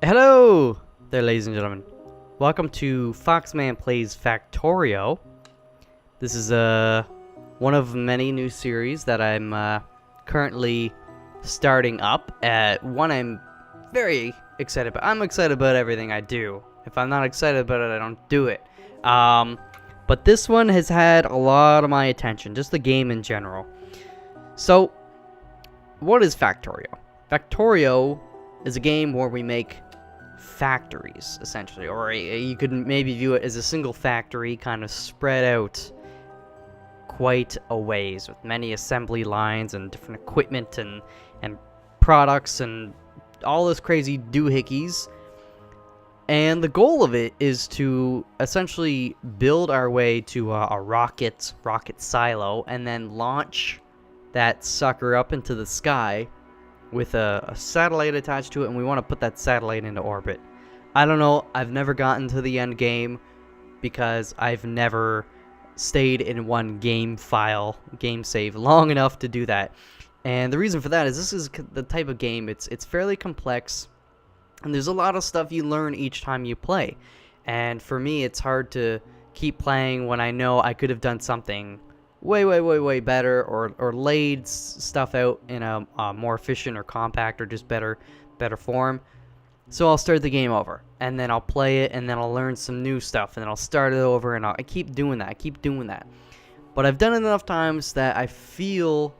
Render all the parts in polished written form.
Hello there, ladies and gentlemen. Welcome to Foxman Plays Factorio. This is one of many new series that I'm currently starting up. One I'm very excited about. I'm excited about everything I do. If I'm not excited about it, I don't do it. But this one has had a lot of my attention, just the game in general. So, what is Factorio? Factorio is a game where we make factories, essentially, or you could maybe view it as a single factory kind of spread out quite a ways with many assembly lines and different equipment and products and all this crazy doohickeys. And the goal of it is to essentially build our way to a rocket silo and then launch that sucker up into the sky with a satellite attached to it, and we want to put that satellite into orbit. I don't know, I've never gotten to the end game because I've never stayed in one game save long enough to do that. And the reason for that is this is the type of game, it's fairly complex, and there's a lot of stuff you learn each time you play. And for me, it's hard to keep playing when I know I could have done something way better, or laid stuff out in a more efficient or compact or just better form. So I'll start the game over, and then I'll play it, and then I'll learn some new stuff, and then I'll start it over, and I keep doing that. But I've done it enough times that I feel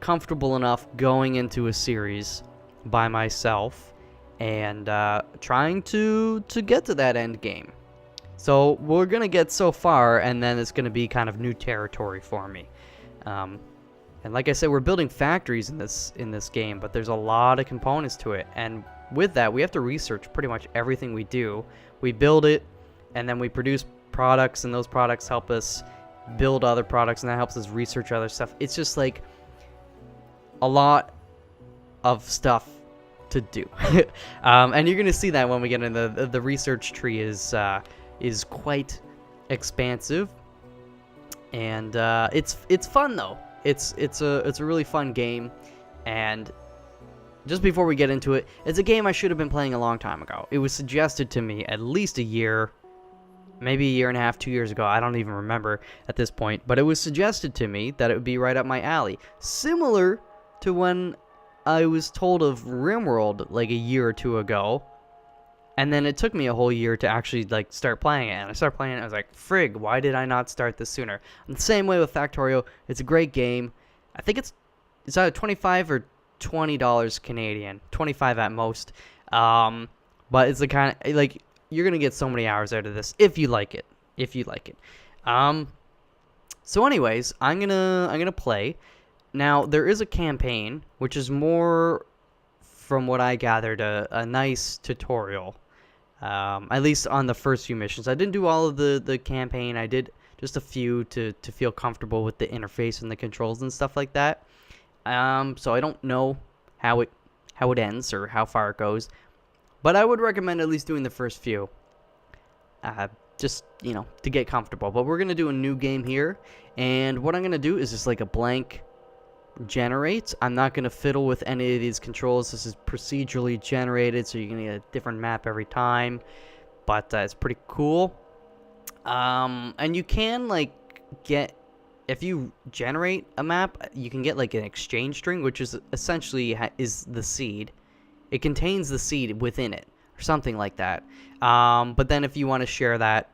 comfortable enough going into a series by myself and trying to get to that end game. So we're going to get so far, and then it's going to be kind of new territory for me. And like I said, we're building factories in this game, but there's a lot of components to it. And with that, we have to research pretty much everything we do. We build it, and then we produce products, and those products help us build other products, and that helps us research other stuff. It's just like a lot of stuff to do. And you're going to see that when we get into the research tree is quite expansive, and it's fun though. It's a really fun game. And just before we get into it, it's a game I should have been playing a long time ago. It was suggested to me at least a year, maybe a year and a half, 2 years ago. I don't even remember at this point, but it was suggested to me that it would be right up my alley, similar to when I was told of RimWorld like a year or two ago. And then it took me a whole year to actually like start playing it. And I started playing it, I was like, frig, why did I not start this sooner? And the same way with Factorio, it's a great game. I think it's either $25 or $20 Canadian, 25 at most. But it's the kind of, like, you're gonna get so many hours out of this if you like it. So anyways, I'm gonna play. Now there is a campaign, which is more, from what I gathered, a nice tutorial. At least on the first few missions. I didn't do all of the campaign. I did just a few to feel comfortable with the interface and the controls and stuff like that. So I don't know how it ends or how far it goes, but I would recommend at least doing the first few, just, you know, to get comfortable. But we're gonna do a new game here, and what I'm gonna do is just like a blank generate. I'm not going to fiddle with any of these controls. This is procedurally generated, so you're going to get a different map every time, but it's pretty cool. And you can like get, if you generate a map, you can get like an exchange string, which is essentially is the seed. It contains the seed within it or something like that. But then if you want to share that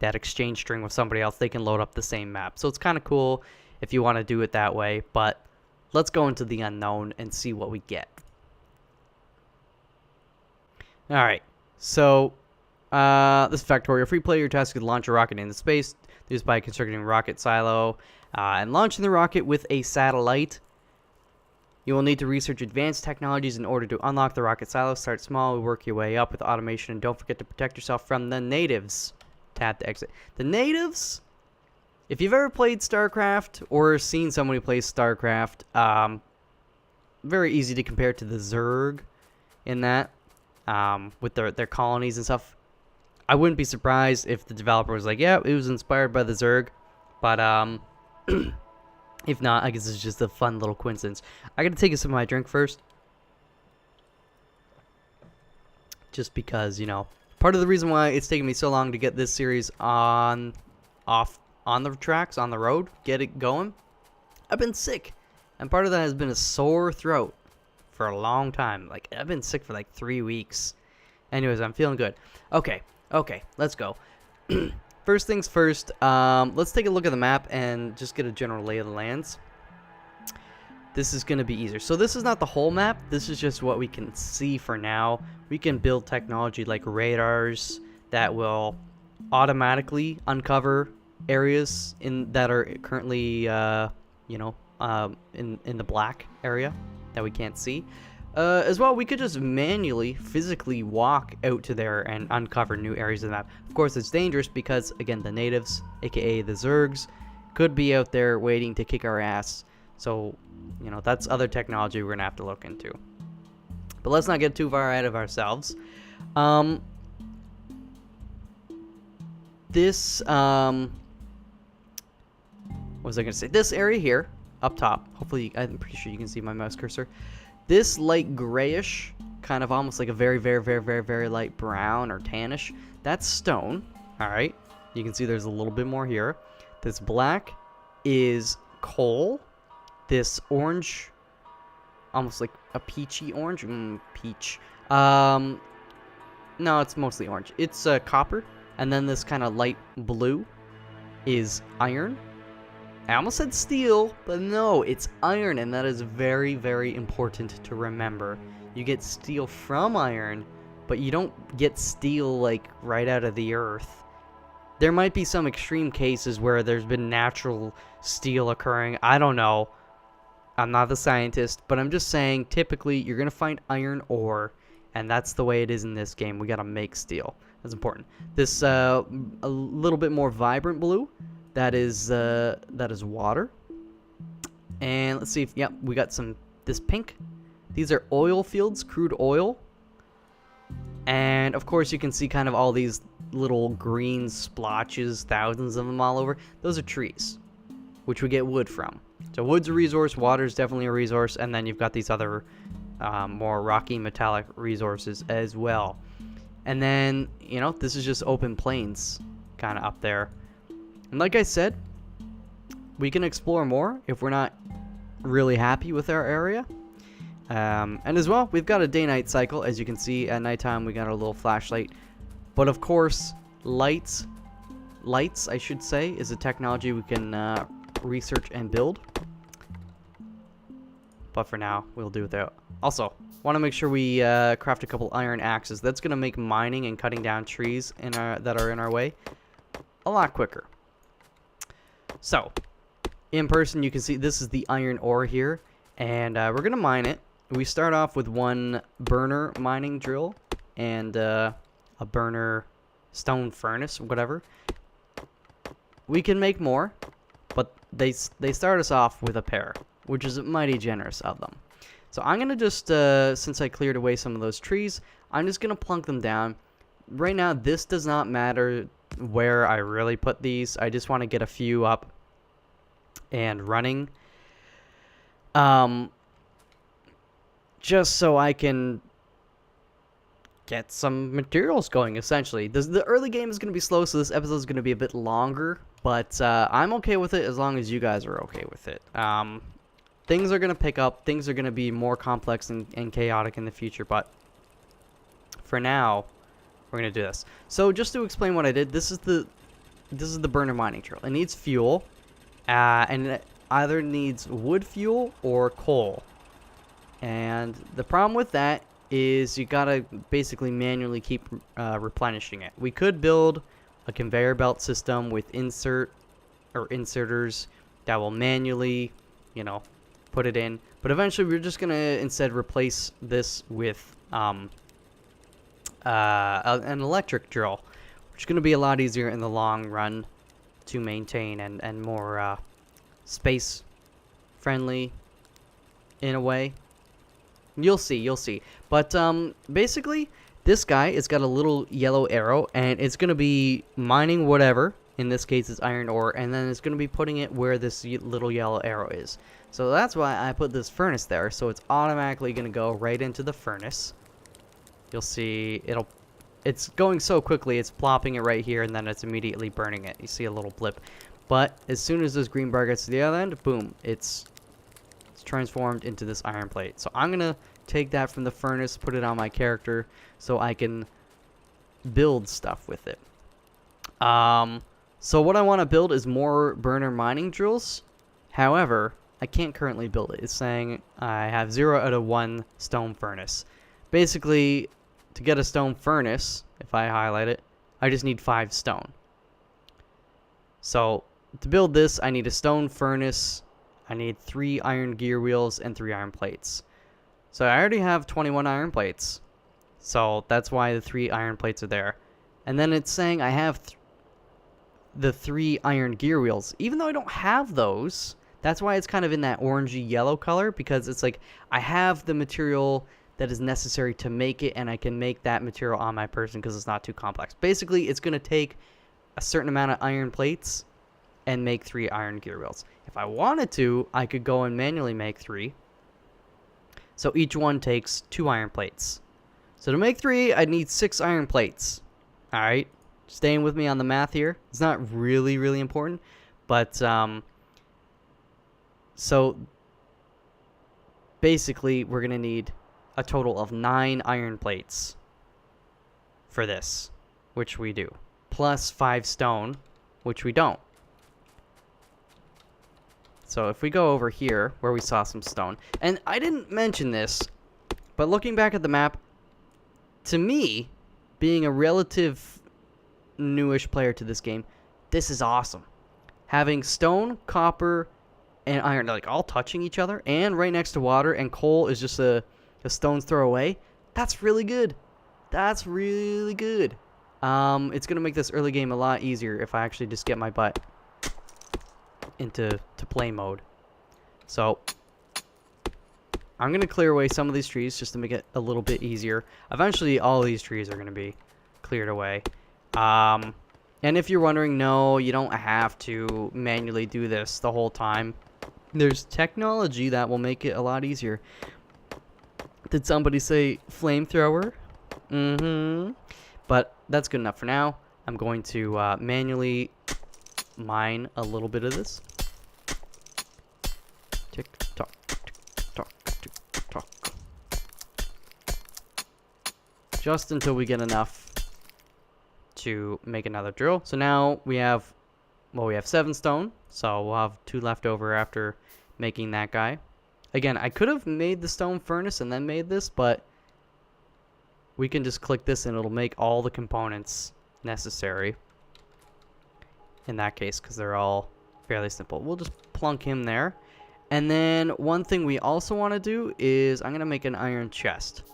exchange string with somebody else, they can load up the same map. So it's kind of cool if you want to do it that way. But let's go into the unknown and see what we get. Alright, so this is Factorio. Free player, your task is to launch a rocket into space. This by constructing a rocket silo and launching the rocket with a satellite. You will need to research advanced technologies in order to unlock the rocket silo. Start small, work your way up with automation, and don't forget to protect yourself from the natives. Tap to exit. The natives? If you've ever played StarCraft or seen somebody play StarCraft, very easy to compare to the Zerg in that, with their colonies and stuff. I wouldn't be surprised if the developer was like, yeah, it was inspired by the Zerg, but if not, I guess it's just a fun little coincidence. I gotta take a sip of my drink first. just because, you know, part of the reason why it's taken me so long to get this series on the tracks, on the road, get it going, I've been sick. And part of that has been a sore throat for a long time. Like, I've been sick for like 3 weeks. Anyways, I'm feeling good. Okay, let's go. First things first, let's take a look at the map and just get a general lay of the lands. This is going to be easier. So this is not the whole map. This is just what we can see for now. We can build technology like radars that will automatically uncover areas that are currently, you know, in the black area that we can't see. As well, we could just manually, physically walk out to there and uncover new areas of the map. Of course, it's dangerous because, again, the natives, aka the Zergs, could be out there waiting to kick our ass. So, you know, that's other technology we're going to have to look into. But let's not get too far ahead of ourselves. This, what was I going to say? This area here, up top, hopefully, I'm pretty sure you can see my mouse cursor. This light grayish, kind of almost like a very, very, very, very, very light brown or tannish, that's stone, all right? You can see there's a little bit more here. This black is coal. This orange, almost like a peachy orange, peach. No, it's mostly orange. It's copper, and then this kind of light blue is iron. I almost said steel, but no, it's iron, and that is very, very important to remember. You get steel from iron, but you don't get steel, like, right out of the earth. There might be some extreme cases where there's been natural steel occurring. I don't know. I'm not the scientist, but I'm just saying, typically, you're going to find iron ore, and that's the way it is in this game. We got to make steel. That's important. This, a little bit more vibrant blue, that is water. And let's see if, yep, we got this pink. These are oil fields, crude oil. And, of course, you can see kind of all these little green splotches, thousands of them all over. Those are trees, which we get wood from. So wood's a resource, water's definitely a resource, and then you've got these other more rocky metallic resources as well. And then, you know, this is just open plains kind of up there. And like I said, we can explore more if we're not really happy with our area. And as well, we've got a day-night cycle. As you can see, at nighttime we got a little flashlight. But of course, lights, I should say, is a technology we can research and build. But for now, we'll do without. Also, want to make sure we craft a couple iron axes. That's going to make mining and cutting down trees that are in our way a lot quicker. So, in person, you can see this is the iron ore here, and we're going to mine it. We start off with one burner mining drill and a burner stone furnace, whatever. We can make more, but they start us off with a pair, which is mighty generous of them. So I'm going to just, since I cleared away some of those trees, I'm just going to plunk them down. Right now, this does not matter where I really put these. I just want to get a few up and running. Just so I can get some materials going, essentially. The early game is going to be slow, so this episode is going to be a bit longer. But I'm okay with it as long as you guys are okay with it. Things are going to pick up. Things are going to be more complex and chaotic in the future. But for now, we're going to do this. So just to explain what I did, this is the burner mining drill. It needs fuel. And it either needs wood fuel or coal. And the problem with that is you gotta basically manually keep replenishing it. We could build a conveyor belt system with inserters that will manually, you know, put it in. But eventually we're just gonna instead replace this with an electric drill, which is gonna be a lot easier in the long run to maintain and more space friendly in a way. You'll see. But basically, this guy has got a little yellow arrow, and it's going to be mining whatever. In this case, it's iron ore, and then it's going to be putting it where this little yellow arrow is. So that's why I put this furnace there, so it's automatically going to go right into the furnace. you'll see it's going so quickly, it's plopping it right here, and then it's immediately burning it. You see a little blip. But as soon as this green bar gets to the other end, boom, it's transformed into this iron plate. So I'm going to take that from the furnace, put it on my character, so I can build stuff with it. So what I want to build is more burner mining drills. However, I can't currently build it. It's saying I have 0 out of 1 stone furnace. Basically, to get a stone furnace, if I highlight it, I just need 5 stone. So to build this, I need a stone furnace, I need 3 iron gear wheels, and 3 iron plates. So I already have 21 iron plates. So that's why the 3 iron plates are there. And then it's saying I have the 3 iron gear wheels. Even though I don't have those, that's why it's kind of in that orangey yellow color, because it's like I have the material that is necessary to make it, and I can make that material on my person because it's not too complex. Basically, it's going to take a certain amount of iron plates and make 3 iron gear wheels. If I wanted to, I could go and manually make 3. So each one takes 2 iron plates. So to make 3, I'd need 6 iron plates. Alright, staying with me on the math here. It's not really, really important, but so basically we're going to need a total of 9 iron plates for this, which we do, plus 5 stone, which we don't. So if we go over here where we saw some stone, and I didn't mention this, but looking back at the map, to me, being a relative newish player to this game, this is awesome. Having stone, copper, and iron, like all touching each other, and right next to water, and coal is just a stone's throw away. That's really good. That's really good. It's gonna make this early game a lot easier if I actually just get my butt into play mode. So I'm gonna clear away some of these trees just to make it a little bit easier. Eventually, all these trees are gonna be cleared away. And if you're wondering, no, you don't have to manually do this the whole time. There's technology that will make it a lot easier. Did somebody say flamethrower? Mm-hmm. But that's good enough for now. I'm going to manually mine a little bit of this. Tick tock, tick tock, tick tock. Just until we get enough to make another drill. So now we have, well, we have 7 stone. So we'll have 2 left over after making that guy. Again, I could have made the stone furnace and then made this, but we can just click this and it'll make all the components necessary in that case, because they're all fairly simple. We'll just plunk him there. And then one thing we also want to do is I'm going to make an iron chest.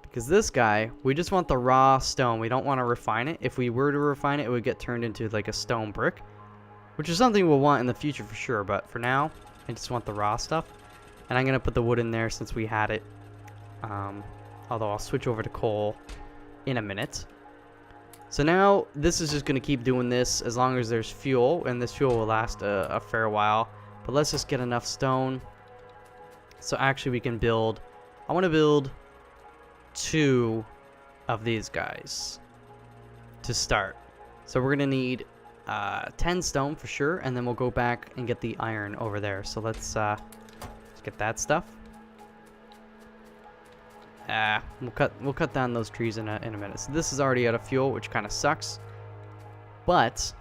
Because this guy, we just want the raw stone. We don't want to refine it. If we were to refine it, it would get turned into like a stone brick, which is something we'll want in the future for sure. But for now, I just want the raw stuff. And I'm going to put the wood in there since we had it. Although I'll switch over to coal in a minute. So now this is just going to keep doing this as long as there's fuel. And this fuel will last a fair while. But let's just get enough stone. So actually we can build. I want to build 2 of these guys to start. So we're going to need 10 stone for sure, and then we'll go back and get the iron over there. So let's get that stuff. We'll cut down those trees in a minute. So this is already out of fuel, which kind of sucks, but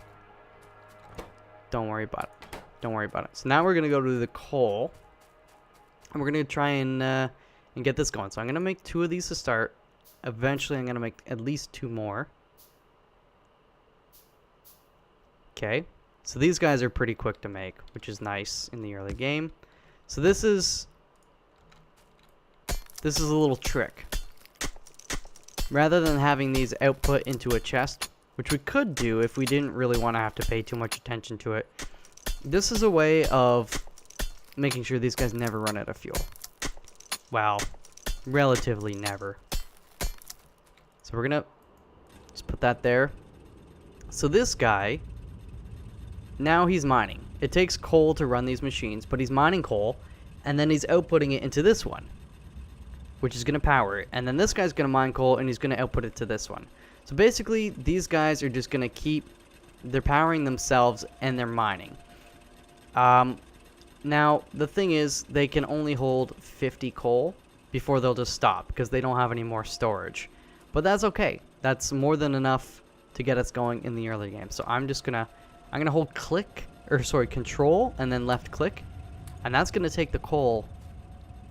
don't worry about it. Don't worry about it. So now we're gonna go to the coal, and we're gonna try and get this going. So I'm gonna make 2 of these to start. Eventually, I'm gonna make at least 2 more. Okay, so these guys are pretty quick to make, which is nice in the early game. So this is a little trick. Rather than having these output into a chest, which we could do if we didn't really want to have to pay too much attention to it, this is a way of making sure these guys never run out of fuel. Well, relatively never. So we're gonna just put that there. So this guy, now he's mining. It takes coal to run these machines, but he's mining coal, and then he's outputting it into this one. which is going to power it. And then this guy's going to mine coal, and he's going to output it to this one. So basically, these guys are just going to keep... They're powering themselves, and they're mining. Now, the thing is, they can only hold 50 coal before they'll just stop, because they don't have any more storage. But that's okay. That's more than enough to get us going in the early game. So I'm just going to... I'm going to hold control, and then left click. And that's going to take the coal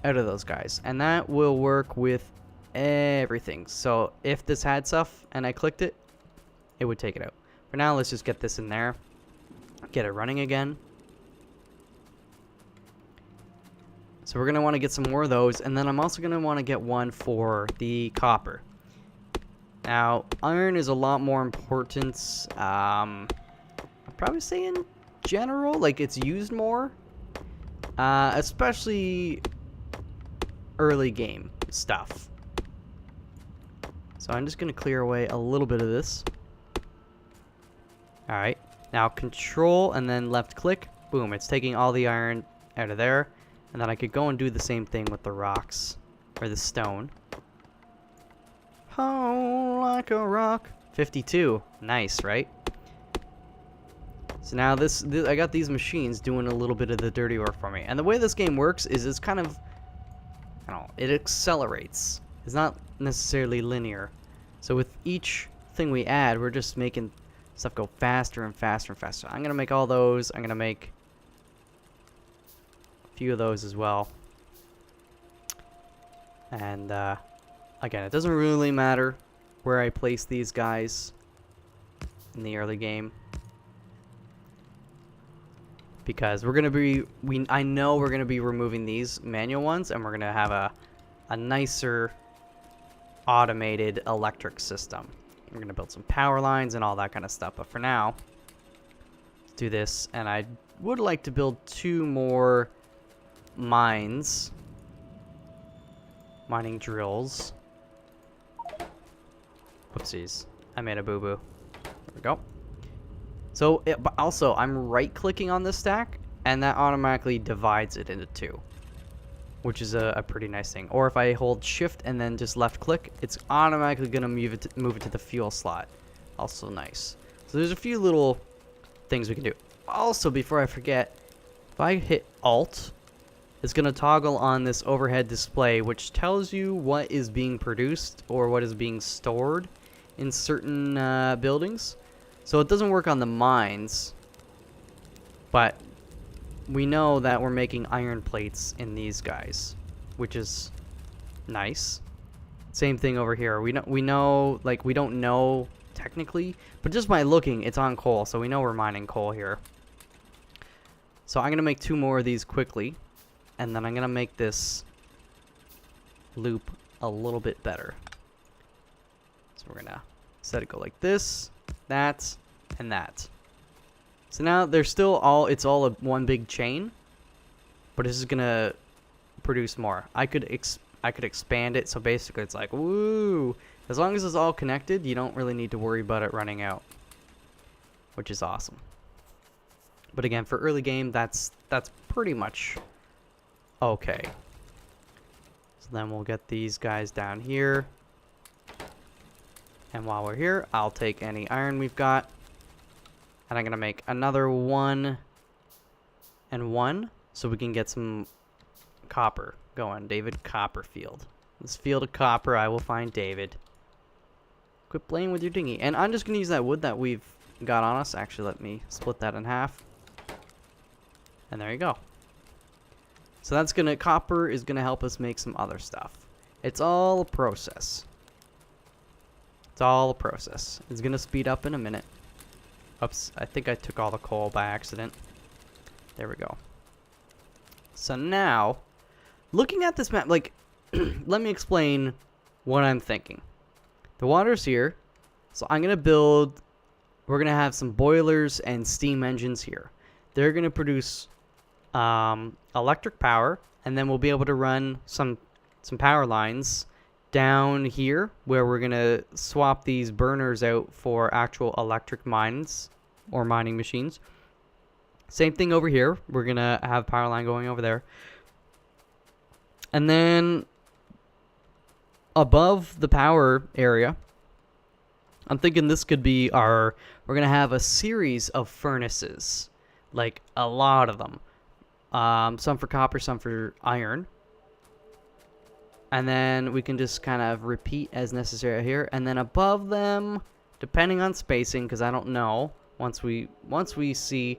out of those guys. And that will work with everything. So if this had stuff and I clicked it, it would take it out. For now, let's just get this in there. Get it running again. So we're going to want to get some more of those. And then I'm also going to want to get one for the copper. Now, iron is a lot more important. I'd probably say in general, like it's used more. Especially early game stuff. So I'm just going to clear away a little bit of this. Alright, now control and then left click. Boom, it's taking all the iron out of there. And then I could go and do the same thing with the rocks, or the stone. Oh, like a rock. 52, nice, right? So now this I got these machines doing a little bit of the dirty work for me. And the way this game works is it's kind of, I don't know, it accelerates. It's not necessarily linear. So with each thing we add, we're just making stuff go faster and faster and faster. I'm going to make all those. I'm going to make a few of those as well. And again, it doesn't really matter where I place these guys in the early game. Because we're going to be, I know we're going to be removing these manual ones, and we're going to have a nicer automated electric system. We're going to build some power lines and all that kind of stuff. But for now, let's do this. And I would like to build 2 more mines. Mining drills. Whoopsies. I made a boo-boo. There we go. So, but also, I'm right-clicking on this stack, and that automatically divides it into 2. Which is a pretty nice thing. Or if I hold shift and then just left click, it's automatically going to move it to the fuel slot. Also nice. So there's a few little things we can do. Also, before I forget, if I hit Alt, it's going to toggle on this overhead display, which tells you what is being produced or what is being stored in certain buildings. So it doesn't work on the mines, but we know that we're making iron plates in these guys, which is nice. Same thing over here. We know, like, we don't know technically, but just by looking, it's on coal, so we know we're mining coal here. So I'm gonna make 2 more of these quickly, and then I'm gonna make this loop a little bit better. So we're gonna set it go like this, that, and that. So now there's still it's all one big chain, but this is gonna produce more. I could expand it, so basically it's like, woo! As long as it's all connected, you don't really need to worry about it running out, which is awesome. But again, for early game, that's pretty much okay. So then we'll get these guys down here, and while we're here, I'll take any iron we've got. And I'm going to make another 1 and 1 so we can get some copper going. David Copperfield. This field of copper, I will find David. Quit playing with your dinghy. And I'm just going to use that wood that we've got on us. Actually, let me split that in half. And there you go. So that's going to, copper is going to help us make some other stuff. It's all a process. It's all a process. It's going to speed up in a minute. Oops, I think I took all the coal by accident. There we go. So now, looking at this map, like, let me explain what I'm thinking. The water's here, so I'm going to build, we're going to have some boilers and steam engines here. They're going to produce electric power, and then we'll be able to run some power lines down here, where we're going to swap these burners out for actual electric mines or mining machines. Same thing over here. We're going to have power line going over there. And then above the power area, I'm thinking this could be we're going to have a series of furnaces. Like, a lot of them. Some for copper, some for iron. And then we can just kind of repeat as necessary here. And then above them, depending on spacing, because I don't know, once we see,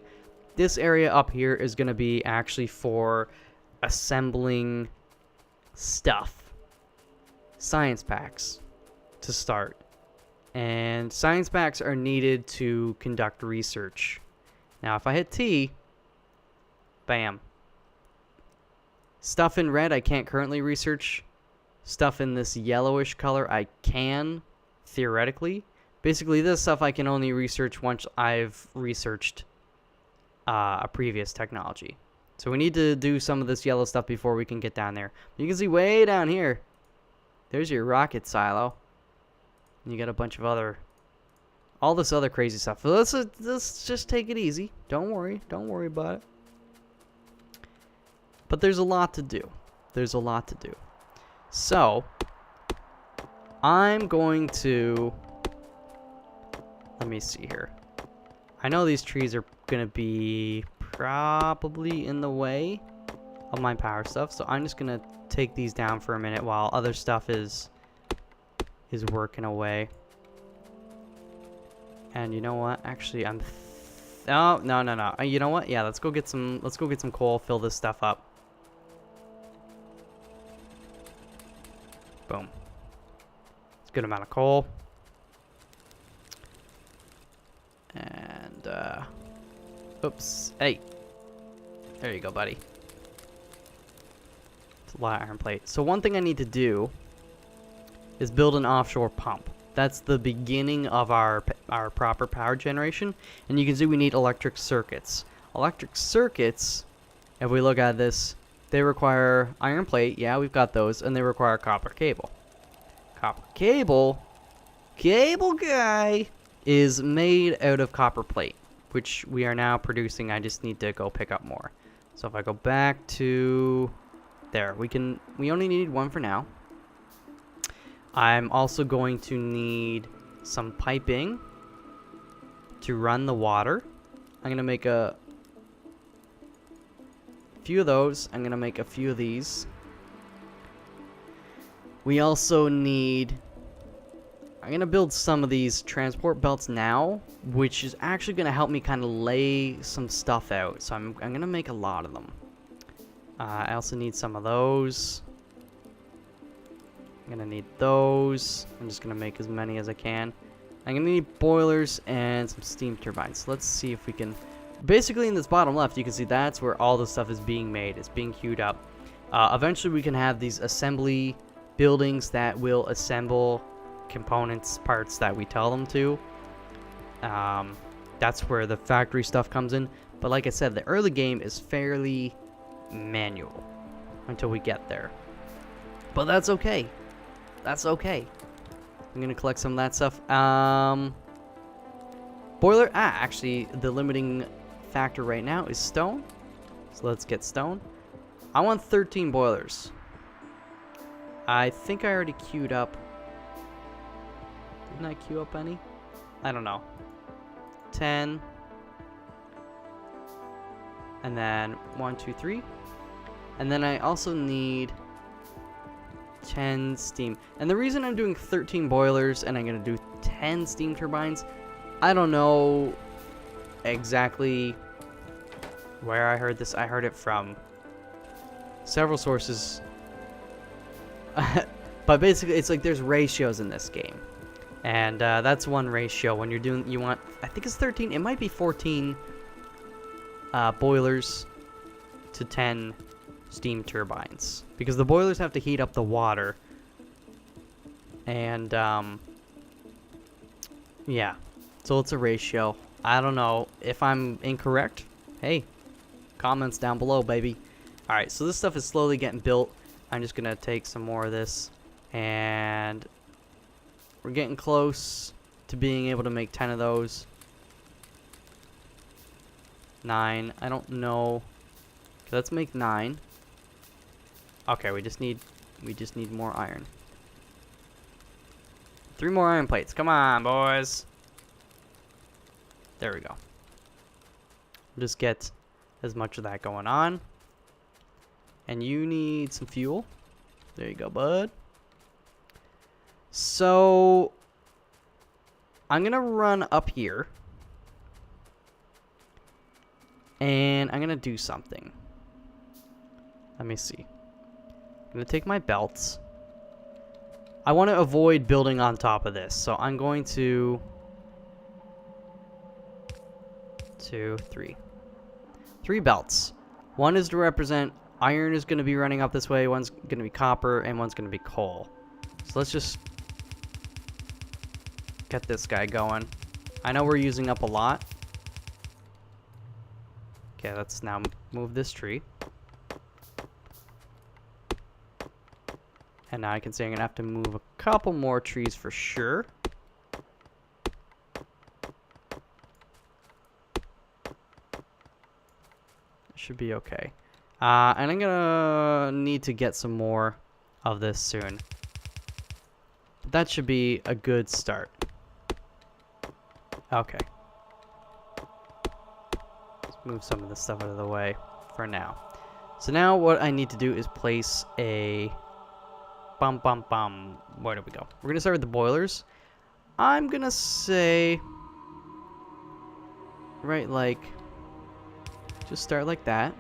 this area up here is going to be actually for assembling stuff. Science packs to start. And science packs are needed to conduct research. Now, if I hit T, bam. Stuff in red I can't currently research. Stuff in this yellowish color I can, theoretically. Basically, this stuff I can only research once I've researched a previous technology. So we need to do some of this yellow stuff before we can get down there. You can see way down here, there's your rocket silo. And you got a bunch of all this other crazy stuff. So let's just take it easy. Don't worry about it. But there's a lot to do. So, I'm going to, let me see here. I know these trees are going to be probably in the way of my power stuff, so I'm just going to take these down for a minute while other stuff is working away. And you know what? Actually, oh, no. You know what? Yeah, let's go get some coal, fill this stuff up. Boom. It's a good amount of coal. And, oops. Hey. There you go, buddy. It's a lot of iron plate. So one thing I need to do is build an offshore pump. That's the beginning of our proper power generation. And you can see we need electric circuits. Electric circuits, if we look at this, they require iron plate, yeah, we've got those, and they require copper cable. Copper cable guy is made out of copper plate, which we are now producing. I just need to go pick up more. So if I go back to there, we only need one for now. I'm also going to need some piping to run the water. I'm going to make a few of those. I'm going to make a few of these. We also need, I'm going to build some of these transport belts now, which is actually going to help me kind of lay some stuff out. So I'm going to make a lot of them. I also need some of those. I'm going to need those. I'm just going to make as many as I can. I'm going to need boilers and some steam turbines. Let's see if we can, basically in this bottom left, you can see that's where all the stuff is being made. It's being queued up. Eventually we can have these assembly buildings that will assemble components, parts that we tell them to. That's where the factory stuff comes in. But like I said, the early game is fairly manual until we get there. But that's okay. That's okay. I'm going to collect some of that stuff. Boiler. Actually, the limiting factor right now is stone. So let's get stone. I want 13 boilers. I think I already queued up. Didn't I queue up any? I don't know. 10. And then 1, 2, 3. And then I also need 10 steam. And the reason I'm doing 13 boilers and I'm going to do 10 steam turbines, I don't know exactly where I heard this. I heard it from several sources. But basically, it's like there's ratios in this game. And that's one ratio. When you're doing, you want, I think it's 13. It might be 14 boilers to 10 steam turbines. Because the boilers have to heat up the water. And, yeah. So it's a ratio. I don't know if I'm incorrect. Hey, comments down below, baby. Alright, so this stuff is slowly getting built. I'm just going to take some more of this. And we're getting close to being able to make 10 of those. 9. I don't know. Okay, let's make 9. Okay, we just need more iron. 3 more iron plates. Come on, boys. There we go. Just get as much of that going on. And you need some fuel. There you go, bud. So I'm gonna run up here. And I'm gonna do something. Let me see. I'm gonna take my belts. I want to avoid building on top of this, so I'm going to 2, 3. 3 belts. One is to represent iron is going to be running up this way, one's going to be copper, and one's going to be coal. So let's just get this guy going. I know we're using up a lot. Okay, let's now move this tree. And now I can see I'm going to have to move a couple more trees for sure. Should be okay. And I'm going to need to get some more of this soon. But that should be a good start. Okay. Let's move some of this stuff out of the way for now. So now what I need to do is place a... Bum, bum, bum. Where do we go? We're going to start with the boilers. I'm going to say... Right, like... Just start like that.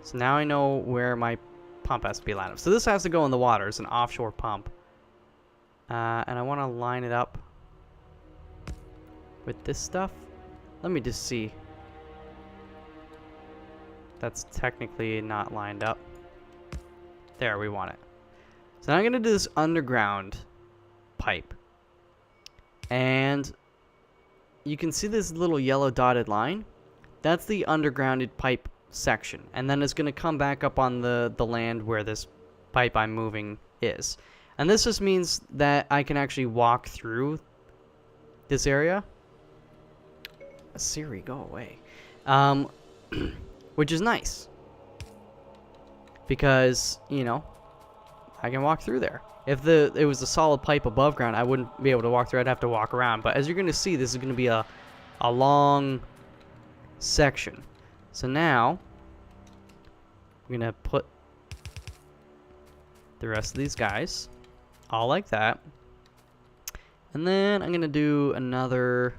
So now I know where my pump has to be lined up. So this has to go in the water. It's an offshore pump. And I want to line it up with this stuff. Let me just see. That's technically not lined up. There, we want it. So now I'm going to do this underground pipe. And you can see this little yellow dotted line. That's the undergrounded pipe section. And then it's going to come back up on the land where this pipe I'm moving is. And this just means that I can actually walk through this area. Siri, go away. Which is nice. Because, you know, I can walk through there. If it was a solid pipe above ground, I wouldn't be able to walk through. I'd have to walk around. But as you're going to see, this is going to be a long section. So now, I'm going to put the rest of these guys all like that. And then I'm going to do another...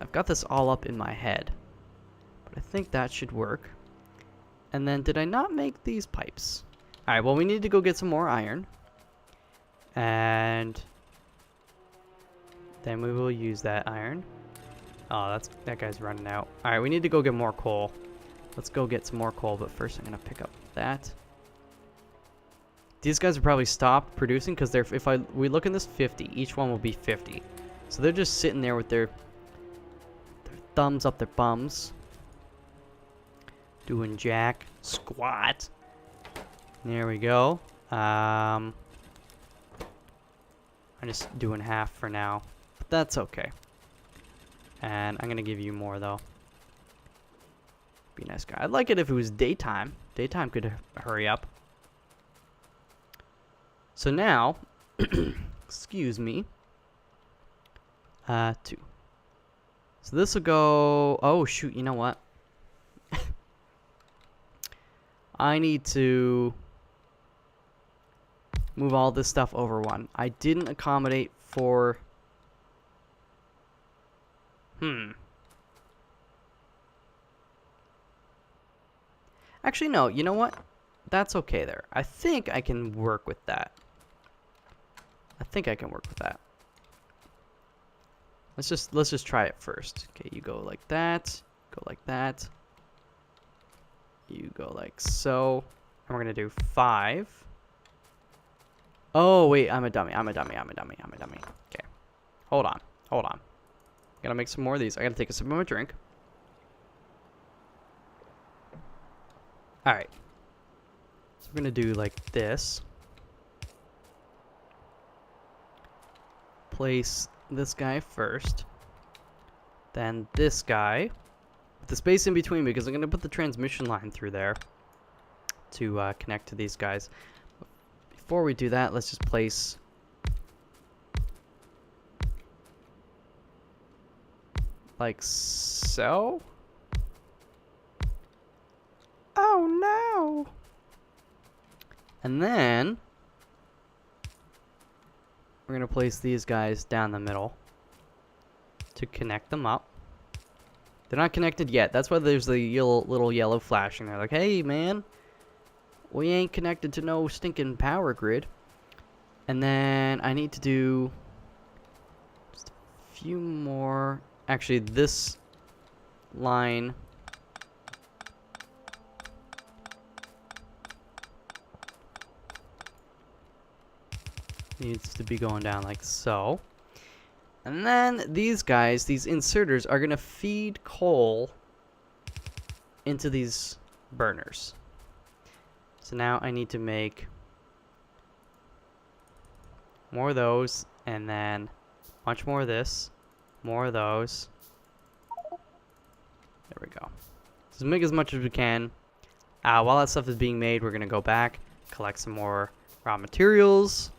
I've got this all up in my head. But I think that should work. And then, did I not make these pipes? Alright, well, we need to go get some more iron. And then we will use that iron. Oh, that guy's running out. Alright, we need to go get more coal. Let's go get some more coal, but first I'm going to pick up that. These guys are probably stopped producing because we look in this 50, each one will be 50. So they're just sitting there with their thumbs up their bums. Doing jack squat. There we go. I'm just doing half for now, but that's okay. And I'm gonna give you more though. Be a nice guy. I'd like it if it was daytime. Daytime could hurry up. So now, excuse me. 2. So this will go. Oh shoot! You know what? I need to move all this stuff over one. I didn't accommodate for... Actually, no. You know what? That's okay there. I think I can work with that. Let's just try it first. Okay, you go like that. Go like that. You go like so. And we're going to do 5. Oh, wait. I'm a dummy. Okay. Hold on. Gotta make some more of these. I gotta take a sip of my drink. Alright. So we're going to do like this. Place this guy first. Then this guy. The space in between, because I'm going to put the transmission line through there to connect to these guys. Before we do that, let's just place like so. Oh no! And then we're gonna place these guys down the middle to connect them up. They're not connected yet. That's why there's the little yellow flashing there. Like, hey man, we ain't connected to no stinking power grid. And then I need to do just a few more. Actually, this line needs to be going down like so. And then these guys, these inserters, are going to feed coal into these burners. So now I need to make more of those, and then much more of this, more of those. There we go. So make as much as we can. While that stuff is being made, we're going to go back, collect some more raw materials.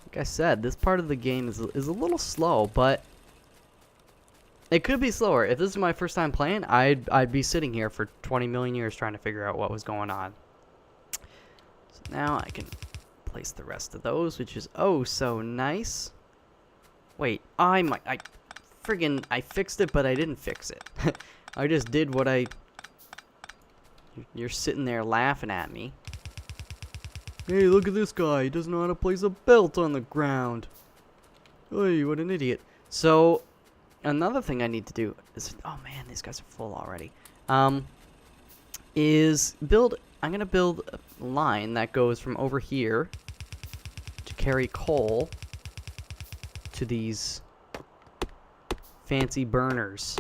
Like I said, this part of the game is a little slow, but it could be slower. If this is my first time playing, I'd be sitting here for 20 million years trying to figure out what was going on. So now I can place the rest of those, which is oh so nice. Wait, I fixed it, but I didn't fix it. I just did what You're sitting there laughing at me. Hey, look at this guy. He doesn't know how to place a belt on the ground. Hey, what an idiot. So, another thing I need to do is... Oh, man, these guys are full already. Is build... I'm going to build a line that goes from over here to carry coal to these fancy burners.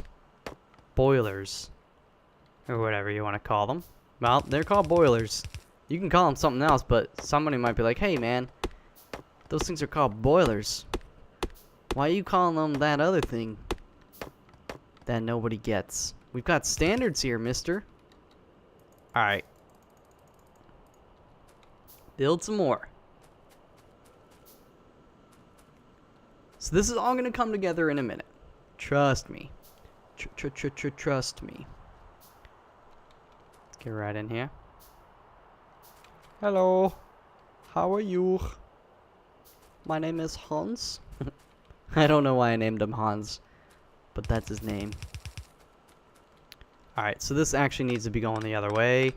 Boilers. Or whatever you want to call them. Well, they're called boilers. You can call them something else, but somebody might be like, hey man, those things are called boilers. Why are you calling them that other thing that nobody gets? We've got standards here, mister. Alright. Build some more. So this is all going to come together in a minute. Trust me. Trust me. Let's get right in here. Hello, how are you? My name is Hans. I don't know why I named him Hans, but that's his name. Alright, so this actually needs to be going the other way.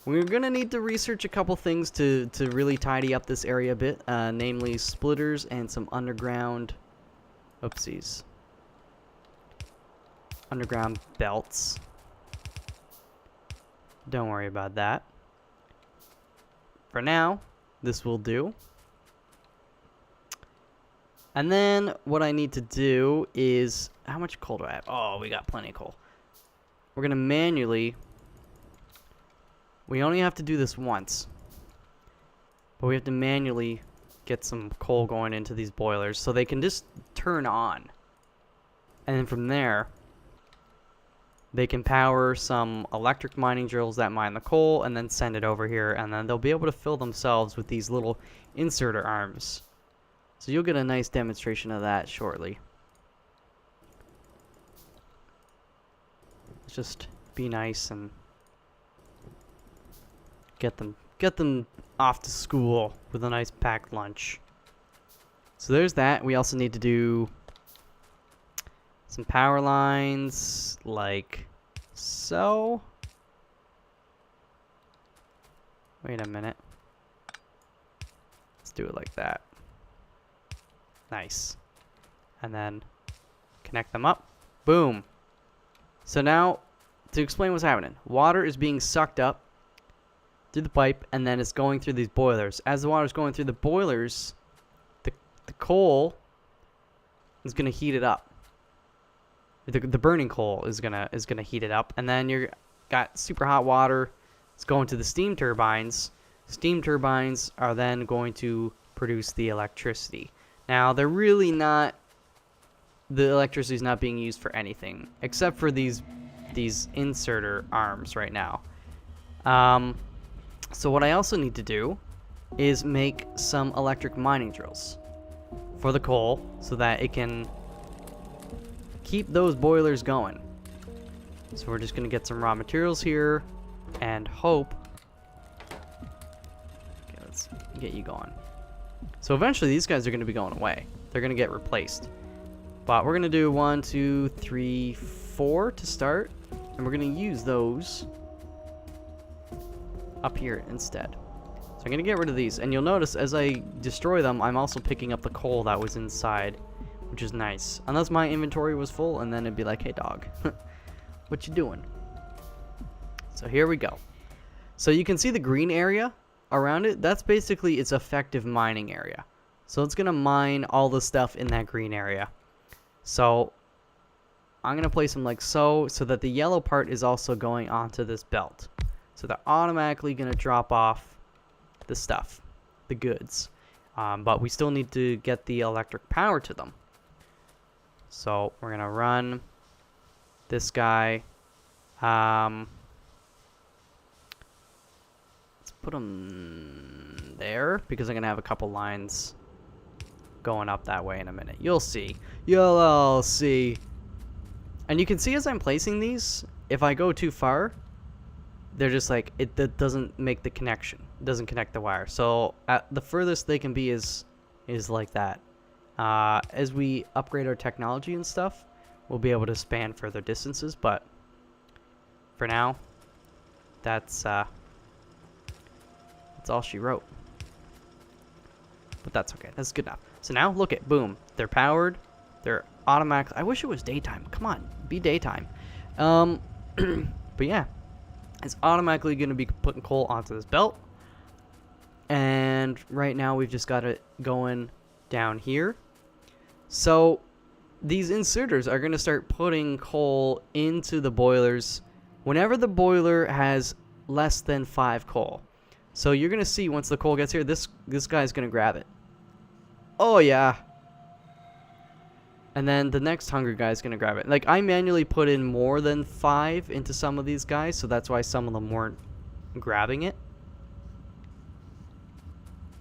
We're going to need to research a couple things to really tidy up this area a bit, namely splitters and some underground... Oopsies. Underground belts. Don't worry about that. For now, this will do. And then what I need to do is... How much coal do I have? Oh, we got plenty of coal. We're going to manually... We only have to do this once. But we have to manually get some coal going into these boilers so they can just turn on. And then from there... They can power some electric mining drills that mine the coal and then send it over here, and then they'll be able to fill themselves with these little inserter arms. So you'll get a nice demonstration of that shortly. Let's just be nice and get them off to school with a nice packed lunch. So there's that. We also need to do some power lines, like so. Wait a minute. Let's do it like that. Nice. And then connect them up. Boom. So now, to explain what's happening. Water is being sucked up through the pipe, and then it's going through these boilers. As the water's going through the boilers, the coal is going to heat it up. The burning coal is gonna heat it up, and then you got super hot water. It's going to the steam turbines. Steam turbines are then going to produce the electricity. Now they're really not. The electricity is not being used for anything except for these inserter arms right now. So what I also need to do is make some electric mining drills for the coal so that it can keep those boilers going. So we're just gonna get some raw materials here and hope. Okay, let's get you going. So eventually these guys are gonna be going away. They're gonna get replaced. But we're gonna do 1, 2, 3, 4 to start, and we're gonna use those up here instead. So I'm gonna get rid of these, and you'll notice as I destroy them, I'm also picking up the coal that was inside, which is nice. Unless my inventory was full, and then it'd be like, hey dog, what you doing? So here we go. So you can see the green area around it. That's basically its effective mining area. So it's gonna mine all the stuff in that green area. So I'm gonna place them like so that the yellow part is also going onto this belt. So they're automatically gonna drop off the stuff, the goods. But we still need to get the electric power to them. So we're gonna run this guy. Let's put him there because I'm gonna have a couple lines going up that way in a minute. You'll see. You'll all see. And you can see as I'm placing these, if I go too far, they're just like, that doesn't make the connection. It doesn't connect the wire. So at the furthest they can be is like that. As we upgrade our technology and stuff, we'll be able to span further distances. But for now, that's all she wrote. But that's okay. That's good enough. So now look at, boom. They're powered. They're automatic. I wish it was daytime. Come on, be daytime. But yeah. It's automatically going to be putting coal onto this belt. And right now we've just got it going down here. So these inserters are going to start putting coal into the boilers whenever the boiler has less than 5 coal. So you're going to see once the coal gets here, this guy's going to grab it. Oh yeah. And then the next hunger guy is going to grab it. Like, I manually put in more than 5 into some of these guys, so that's why some of them weren't grabbing it.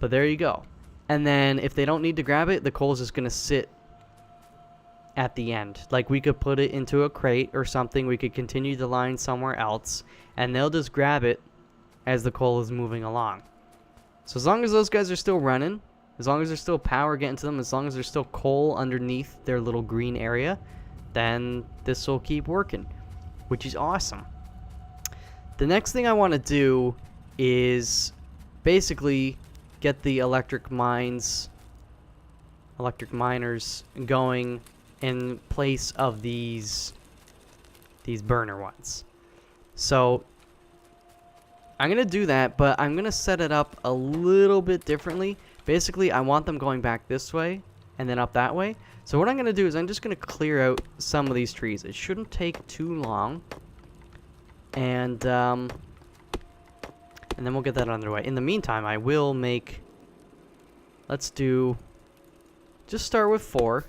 But there you go. And then if they don't need to grab it, the coal is just going to sit at the end. Like, we could put it into a crate or something. We could continue the line somewhere else, and they'll just grab it as the coal is moving along. So as long as those guys are still running, as long as there's still power getting to them, as long as there's still coal underneath their little green area, then this will keep working, which is awesome. The next thing I want to do is basically get the electric miners going in place of these burner ones. So I'm going to do that, but I'm going to set it up a little bit differently. Basically, I want them going back this way and then up that way. So what I'm going to do is I'm just going to clear out some of these trees. It shouldn't take too long. And then we'll get that underway. In the meantime, I will make... Let's do... Just start with 4.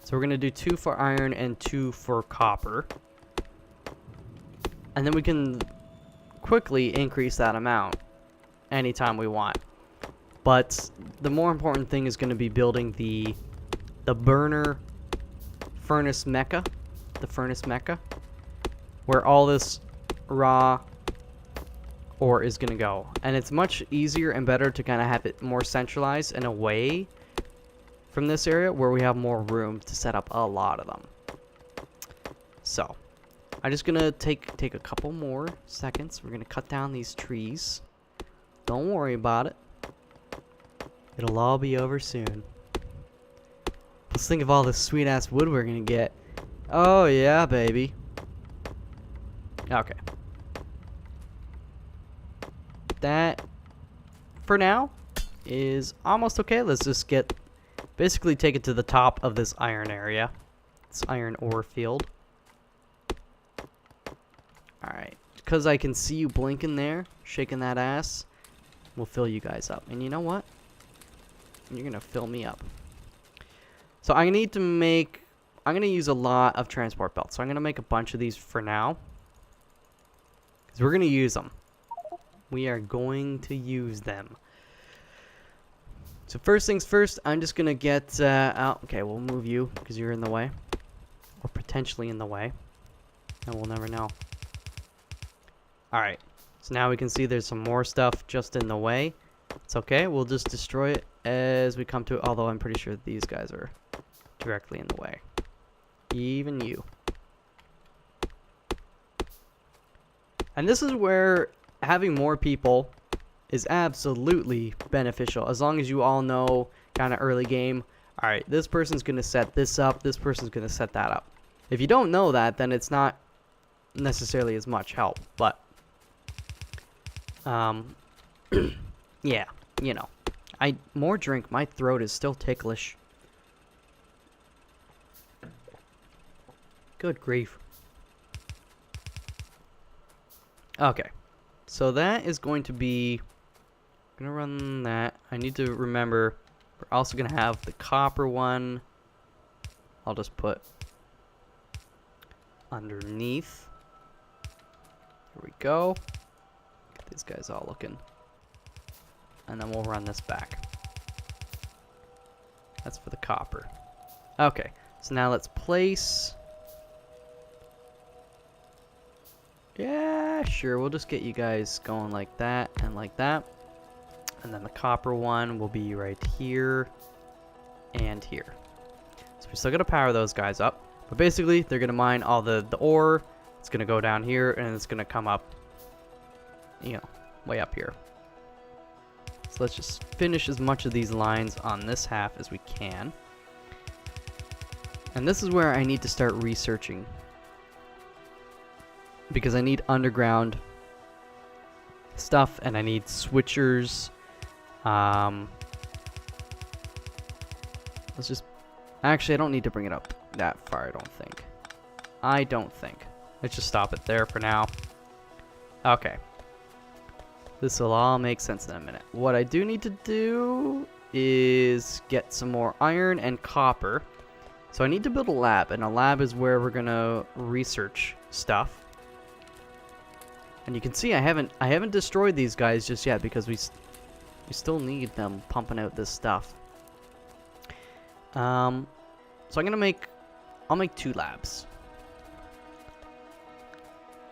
So we're going to do 2 for iron and 2 for copper. And then we can quickly increase that amount anytime we want. But the more important thing is going to be building the burner furnace mecca. The furnace mecca. Where all this raw ore is going to go. And it's much easier and better to kind of have it more centralized and away from this area where we have more room to set up a lot of them. So, I'm just going to take a couple more seconds. We're going to cut down these trees. Don't worry about it. It'll all be over soon. Let's think of all the sweet-ass wood we're going to get. Oh, yeah, baby. Okay. That, for now, is almost okay. Let's just basically take it to the top of this iron area. This iron ore field. Alright. Because I can see you blinking there, shaking that ass, we'll fill you guys up. And you know what? You're going to fill me up. So I need to make... I'm going to use a lot of transport belts. So I'm going to make a bunch of these for now. Because we're going to use them. We are going to use them. So first things first, I'm just going to get... okay, we'll move you because you're in the way. or potentially in the way, and we'll never know. Alright, so now we can see there's some more stuff just in the way. It's okay, we'll just destroy it as we come to it, although I'm pretty sure these guys are directly in the way. Even you. And this is where having more people is absolutely beneficial, as long as you all know kind of early game, alright, this person's going to set this up, this person's going to set that up. If you don't know that, then it's not necessarily as much help, but yeah, you know, more drink, my throat is still ticklish. Good grief. Okay, so that is going to be, I'm gonna run that. I need to remember, we're also gonna have the copper one. I'll just put underneath. Here we go. Get these guys all looking. And then we'll run this back. That's for the copper. Okay, so now let's place. Yeah, sure, we'll just get you guys going like that and like that. And then the copper one will be right here and here. So we're still gonna power those guys up. But basically, they're gonna mine all the ore. It's gonna go down here and it's gonna come up, you know, way up here. So let's just finish as much of these lines on this half as we can. And this is where I need to start researching, because I need underground stuff and I need switchers. Let's just, actually I don't need to bring it up that far, I don't think. Let's just stop it there for now. Okay. This will all make sense in a minute. What I do need to do is get some more iron and copper. So I need to build a lab, and a lab is where we're gonna research stuff. And you can see I haven't destroyed these guys just yet, because we still need them pumping out this stuff. So I'll make 2 labs.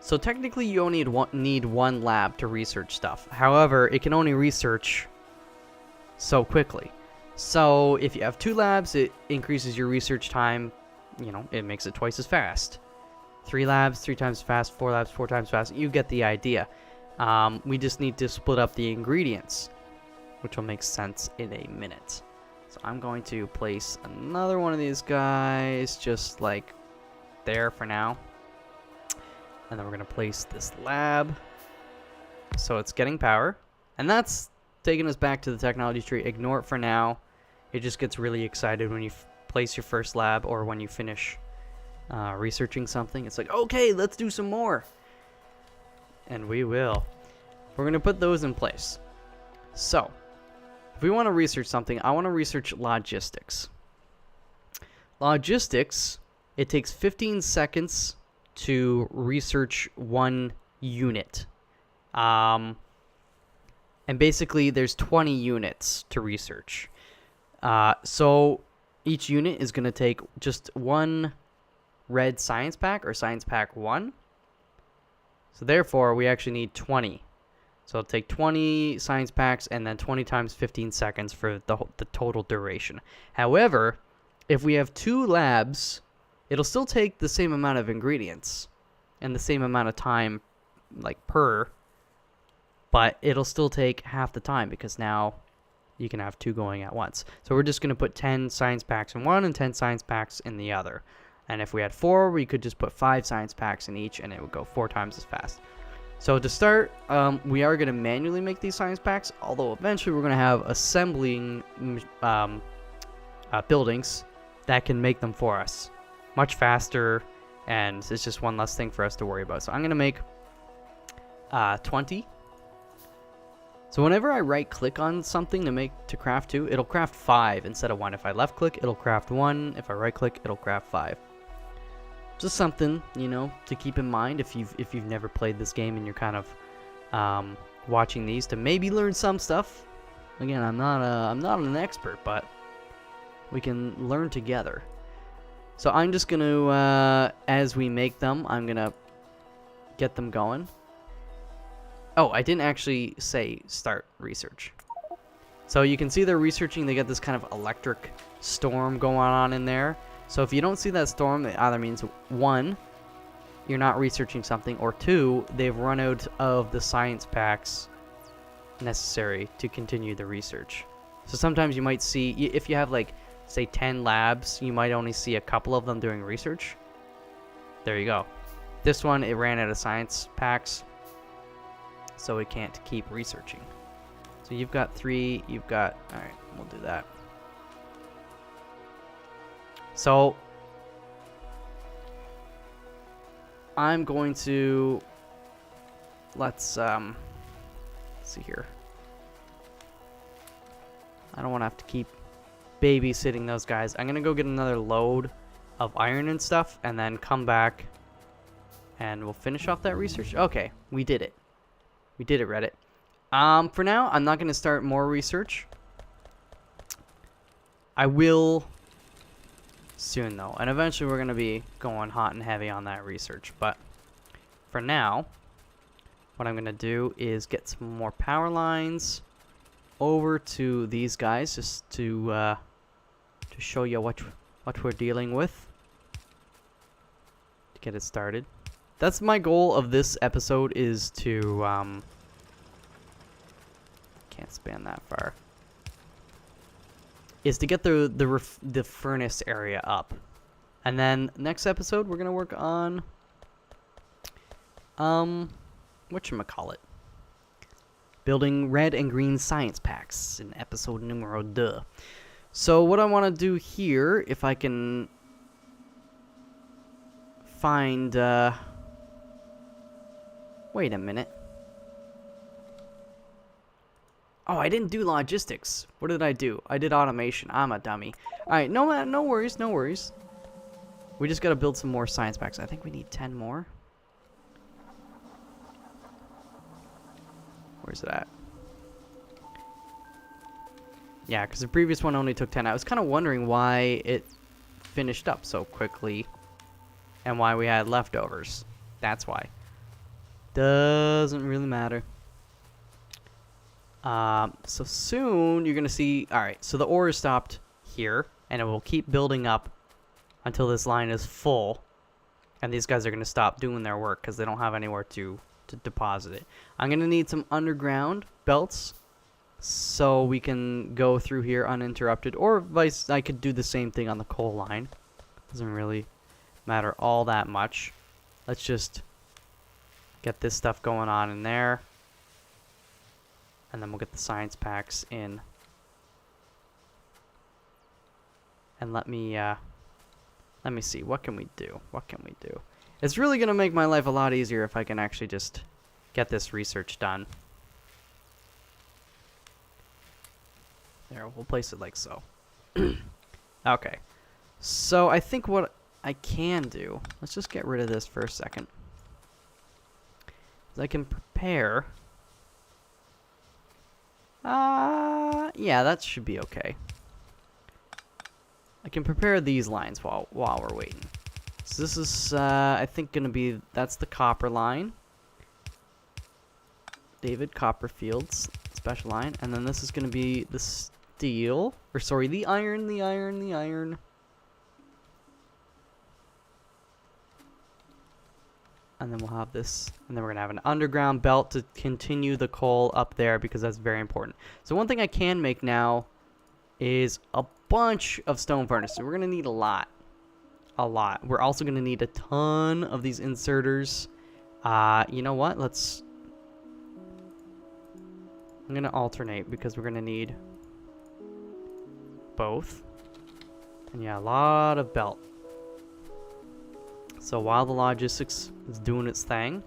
So technically you only need one lab to research stuff. However, it can only research so quickly. So if you have 2 labs, it increases your research time, you know, it makes it twice as fast. 3 labs, 3 times fast, 4 labs, 4 times fast. You get the idea. We just need to split up the ingredients, which will make sense in a minute. So I'm going to place another one of these guys just like there for now. And then we're going to place this lab. So it's getting power. And that's taking us back to the technology tree. Ignore it for now. It just gets really excited when you place your first lab, or when you finish researching something. It's like, okay, let's do some more. And we will. We're going to put those in place. So, if we want to research something, I want to research logistics. Logistics, it takes 15 seconds to research 1 unit. And basically, there's 20 units to research. So, each unit is going to take just 1 red science pack, or science pack 1. So therefore, we actually need 20. So it'll take 20 science packs, and then 20 times 15 seconds for the total duration. However, if we have 2 labs, it'll still take the same amount of ingredients and the same amount of time, like per, but it'll still take half the time, because now you can have 2 going at once. So we're just going to put 10 science packs in one and 10 science packs in the other. And if we had 4, we could just put 5 science packs in each, and it would go 4 times as fast. So to start, we are going to manually make these science packs, although eventually we're going to have assembling buildings that can make them for us much faster, and it's just one less thing for us to worry about. So I'm going to make 20. So whenever I right click on something to craft 2, it'll craft 5 instead of 1. If I left click, it'll craft 1. If I right click, it'll craft 5. Just something, you know, to keep in mind if you've never played this game and you're kind of watching these to maybe learn some stuff. Again, I'm not an expert, but we can learn together. So I'm just going to, as we make them, I'm going to get them going. Oh, I didn't actually say start research. So you can see they're researching. They get this kind of electric storm going on in there. So if you don't see that storm, it either means 1, you're not researching something, or 2, they've run out of the science packs necessary to continue the research. So sometimes you might see, if you have like, say 10 labs, you might only see a couple of them doing research. There you go. This one, it ran out of science packs, so it can't keep researching. So you've got 3, you've got, alright, we'll do that. So I'm going to, let's see here. I don't want to have to keep babysitting those guys. I'm going to go get another load of iron and stuff, and then come back, and we'll finish off that research. Okay, we did it. We did it, Reddit. For now, I'm not going to start more research. I will soon, though, and eventually we're going to be going hot and heavy on that research. But for now, what I'm going to do is get some more power lines over to these guys, just to show you what we're dealing with, to get it started. That's my goal of this episode, is to can't span that far, is to get the furnace area up. And then next episode we're gonna work on whatchamacallit, building red and green science packs in episode numero 2. So what I want to do here, if I can find wait a minute. Oh, I didn't do logistics. What did I do? I did automation. I'm a dummy. Alright, no worries, no worries. We just gotta build some more science packs. I think we need 10 more. Where's it at? Yeah, because the previous one only took 10. I was kind of wondering why it finished up so quickly and why we had leftovers. That's why. Doesn't really matter. So soon you're going to see... Alright, so the ore is stopped here, and it will keep building up until this line is full. And these guys are going to stop doing their work because they don't have anywhere to deposit it. I'm going to need some underground belts so we can go through here uninterrupted. Or vice, I could do the same thing on the coal line. Doesn't really matter all that much. Let's just get this stuff going on in there. And then we'll get the science packs in. And let me see. What can we do? What can we do? It's really going to make my life a lot easier if I can actually just get this research done. There, we'll place it like so. Okay. So I think what I can do, let's just get rid of this for a second. I can prepare. Yeah, that should be okay. I can prepare these lines while we're waiting. So this is, I think, gonna be, that's the copper line. David Copperfield's special line. And then this is gonna be the steel, or sorry, the iron. And then we'll have this, and then we're going to have an underground belt to continue the coal up there because that's very important. So one thing I can make now is a bunch of stone furnaces. We're going to need a lot. A lot. We're also going to need a ton of these inserters. You know what? I'm going to alternate because we're going to need both. And yeah, a lot of belt. So while the logistics is doing its thing,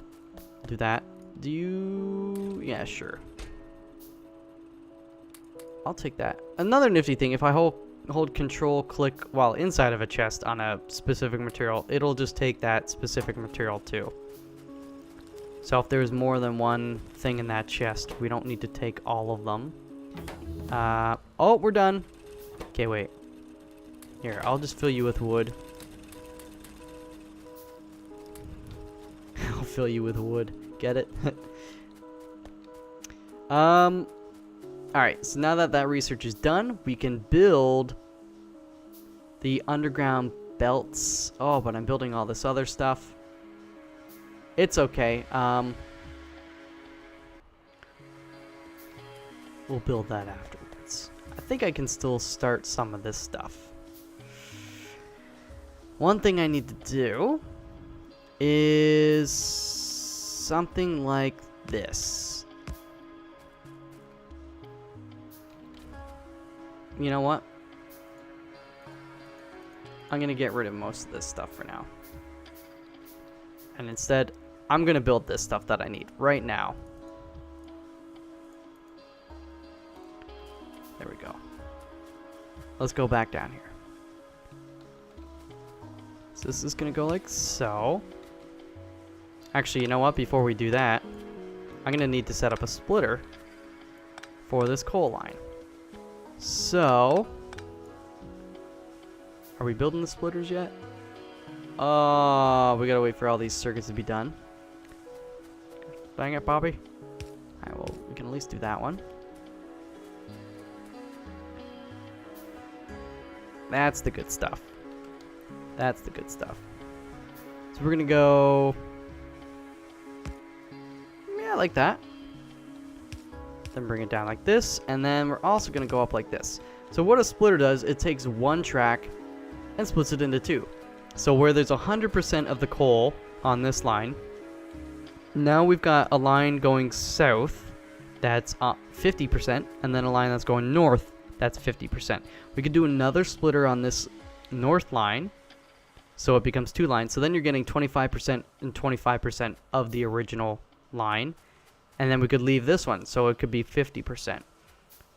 do that. Yeah, sure. I'll take that. Another nifty thing, if I hold control click while inside of a chest on a specific material, it'll just take that specific material too. So if there's more than one thing in that chest, we don't need to take all of them. Oh, we're done. Okay, wait. Here, I'll just fill you with wood. fill you with wood. Get it? Alright, so now that that research is done, we can build the underground belts. Oh, but I'm building all this other stuff. It's okay. We'll build that afterwards. I think I can still start some of this stuff. One thing I need to do is something like this. You know what? I'm going to get rid of most of this stuff for now. And instead, I'm going to build this stuff that I need right now. There we go. Let's go back down here. So this is going to go like so. Actually, you know what? Before we do that, I'm going to need to set up a splitter for this coal line. So, are we building the splitters yet? Oh, we gotta wait for all these circuits to be done. Dang it, Bobby. Alright, well, we can at least do that one. That's the good stuff. That's the good stuff. So we're gonna go... yeah, like that. Then bring it down like this, and then we're also going to go up like this. So what a splitter does, it takes one track and splits it into two. So where there's 100% of the coal on this line, now we've got a line going south that's 50%, and then a line that's going north that's 50%. We could do another splitter on this north line, so it becomes two lines. So then you're getting 25% and 25% of the original line. And then we could leave this one, so it could be 50%.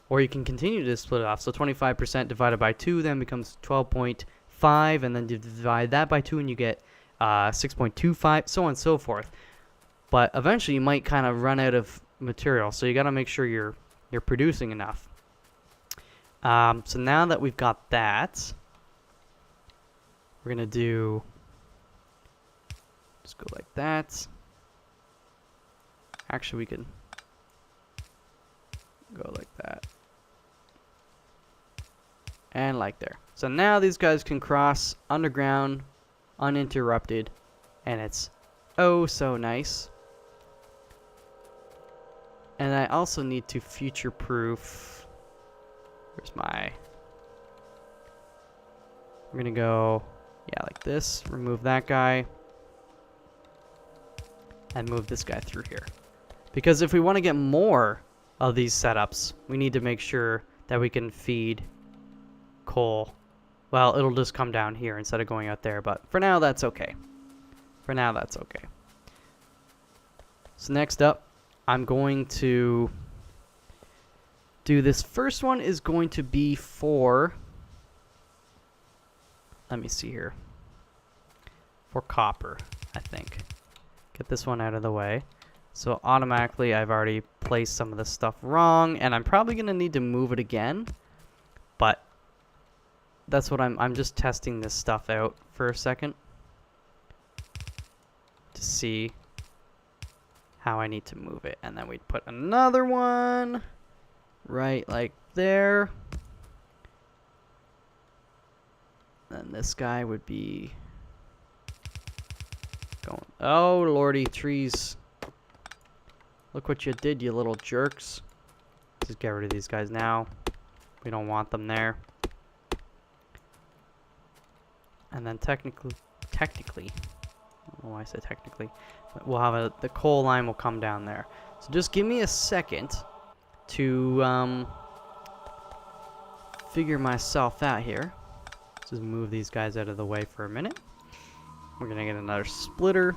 Or you can continue to split it off. So 25% divided by 2 then becomes 12.5, and then divide that by 2 and you get 6.25, so on and so forth. But eventually you might kind of run out of material, so you got to make sure you're producing enough. So now that we've got that, we're going to do... just go like that. Actually, we can go like that. And like there. So now these guys can cross underground, uninterrupted, and it's oh so nice. And I also need to future-proof... where's my... I'm gonna go, yeah, like this. Remove that guy. And move this guy through here. Because if we want to get more of these setups, we need to make sure that we can feed coal. Well, it'll just come down here instead of going out there, but for now, that's okay. For now, that's okay. So next up, I'm going to do this. First one is going to be for... let me see here. For copper, I think. Get this one out of the way. So automatically I've already placed some of this stuff wrong, and I'm probably going to need to move it again. But that's what I'm just testing this stuff out for a second to see how I need to move it. And then we'd put another one right like there. Then this guy would be going, oh lordy, trees. Look what you did, you little jerks. Just get rid of these guys now. We don't want them there. And then technically, I don't know why I said technically, but we'll have the coal line will come down there. So just give me a second to figure myself out here. Just move these guys out of the way for a minute. We're gonna get another splitter,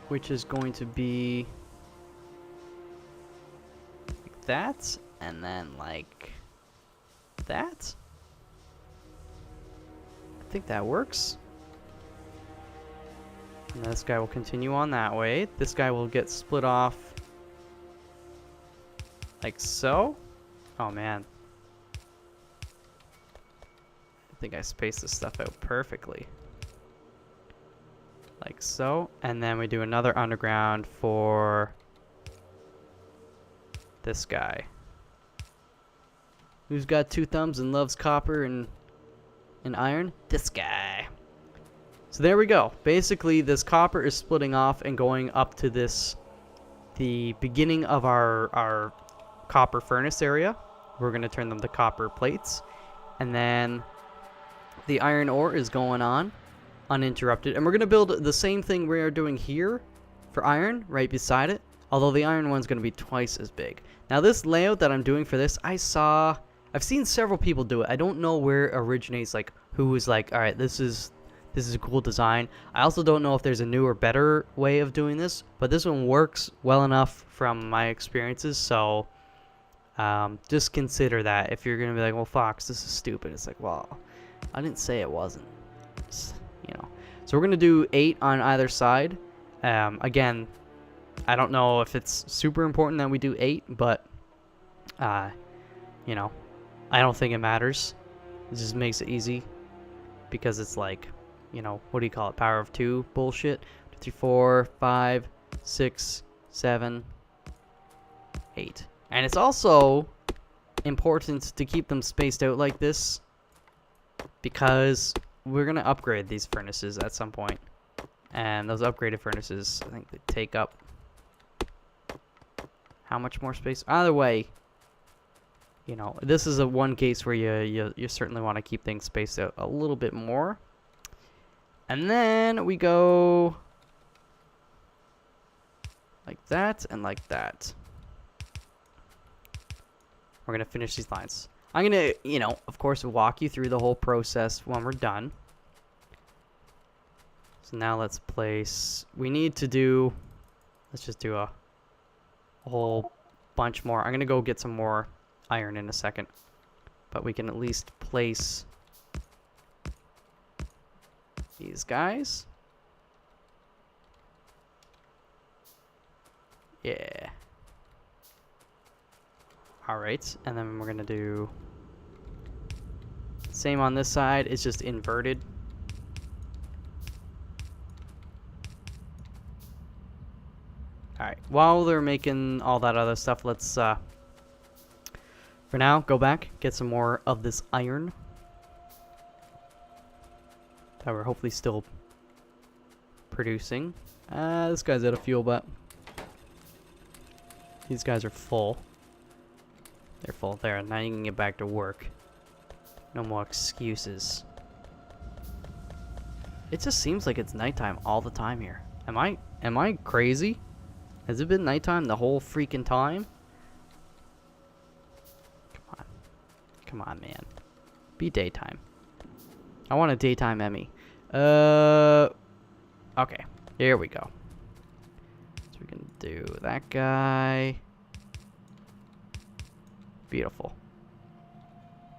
which is going to be like that, and then like that. I think that works. And this guy will continue on that way. This guy will get split off like so. Oh man. I think I spaced this stuff out perfectly. like so. And then we do another underground for this guy, who's got 2 thumbs and loves copper and iron. This guy. So there we go. Basically, this copper is splitting off and going up to the beginning of our copper furnace area. We're going to turn them to copper plates. And then the iron ore is going on uninterrupted. And we're going to build the same thing we are doing here for iron right beside it. Although the iron one's going to be twice as big. Now this layout that I'm doing for this, I've seen several people do it. I don't know where it originates, like who was like, all right, this is a cool design. I also don't know if there's a newer, better way of doing this, but this one works well enough from my experiences. So just consider that if you're gonna be like, well, Fox, this is stupid. It's like, well, I didn't say it wasn't. You know. So we're gonna do 8 on either side. Again, I don't know if it's super important that we do 8, but you know, I don't think it matters. It just makes it easy because it's like, you know, what do you call it? Power of 2 bullshit. 2, 3, 4, 5, 6, 7, 8. And it's also important to keep them spaced out like this because we're going to upgrade these furnaces at some point. And those upgraded furnaces, I think they take up how much more space? Either way, you know, this is a one case where you certainly want to keep things spaced out a little bit more. And then we go like that and like that. We're going to finish these lines. I'm going to, you know, of course, walk you through the whole process when we're done. So now let's place, let's just do a whole bunch more. I'm going to go get some more iron in a second. But we can at least place these guys. Yeah. Alright, and then we're gonna do same on this side, it's just inverted. Alright, while they're making all that other stuff, let's for now go back, get some more of this iron that we're hopefully still producing. This guy's out of fuel, but these guys are full. They're full there. Now you can get back to work. No more excuses. It just seems like it's nighttime all the time here. Am I crazy? Has it been nighttime the whole freaking time? Come on. Come on, man. Be daytime. I want a daytime Emmy. Okay. Here we go. So we can do that guy. Beautiful.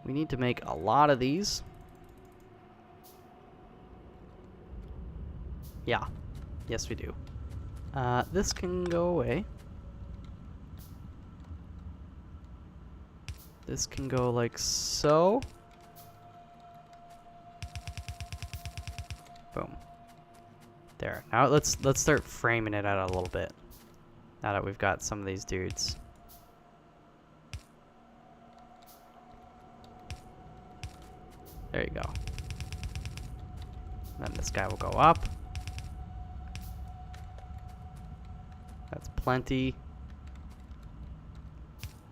We need to make a lot of these. Yeah. Yes, we do. This can go away. This can go like so. Boom. There. Now let's start framing it out a little bit. Now that we've got some of these dudes. There you go. And then this guy will go up. That's plenty.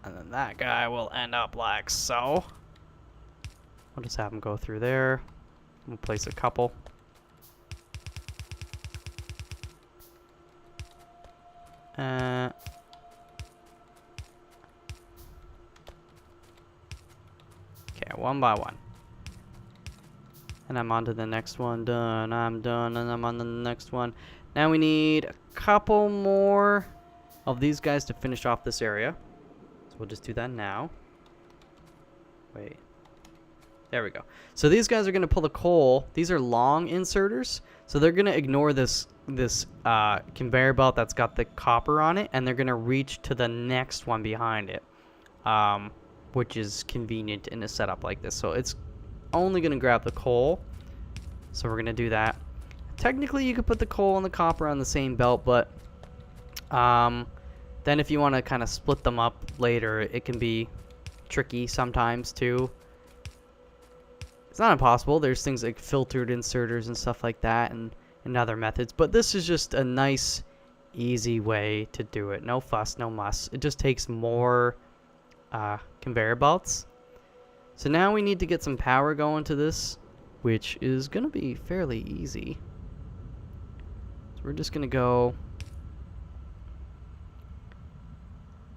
And then that guy will end up like so. We'll just have him go through there. We'll place a couple. Okay, one by one. And I'm on to the next one. Done. I'm done. And I'm on the next one. Now we need a couple more of these guys to finish off this area. So we'll just do that now. Wait. There we go. So these guys are going to pull the coal. These are long inserters. So they're going to ignore this conveyor belt that's got the copper on it. And they're going to reach to the next one behind it. Which is convenient in a setup like this. So it's only going to grab the coal. So we're going to do that. technically you could put the coal and the copper on the same belt, but then if you want to kind of split them up later, it can be tricky sometimes too. It's not impossible. There's things like filtered inserters and stuff like that, and other methods, but this is just a nice, easy way to do it. No fuss, no muss. It just takes more conveyor belts. So now we need to get some power going to this, which is going to be fairly easy. So we're just going to go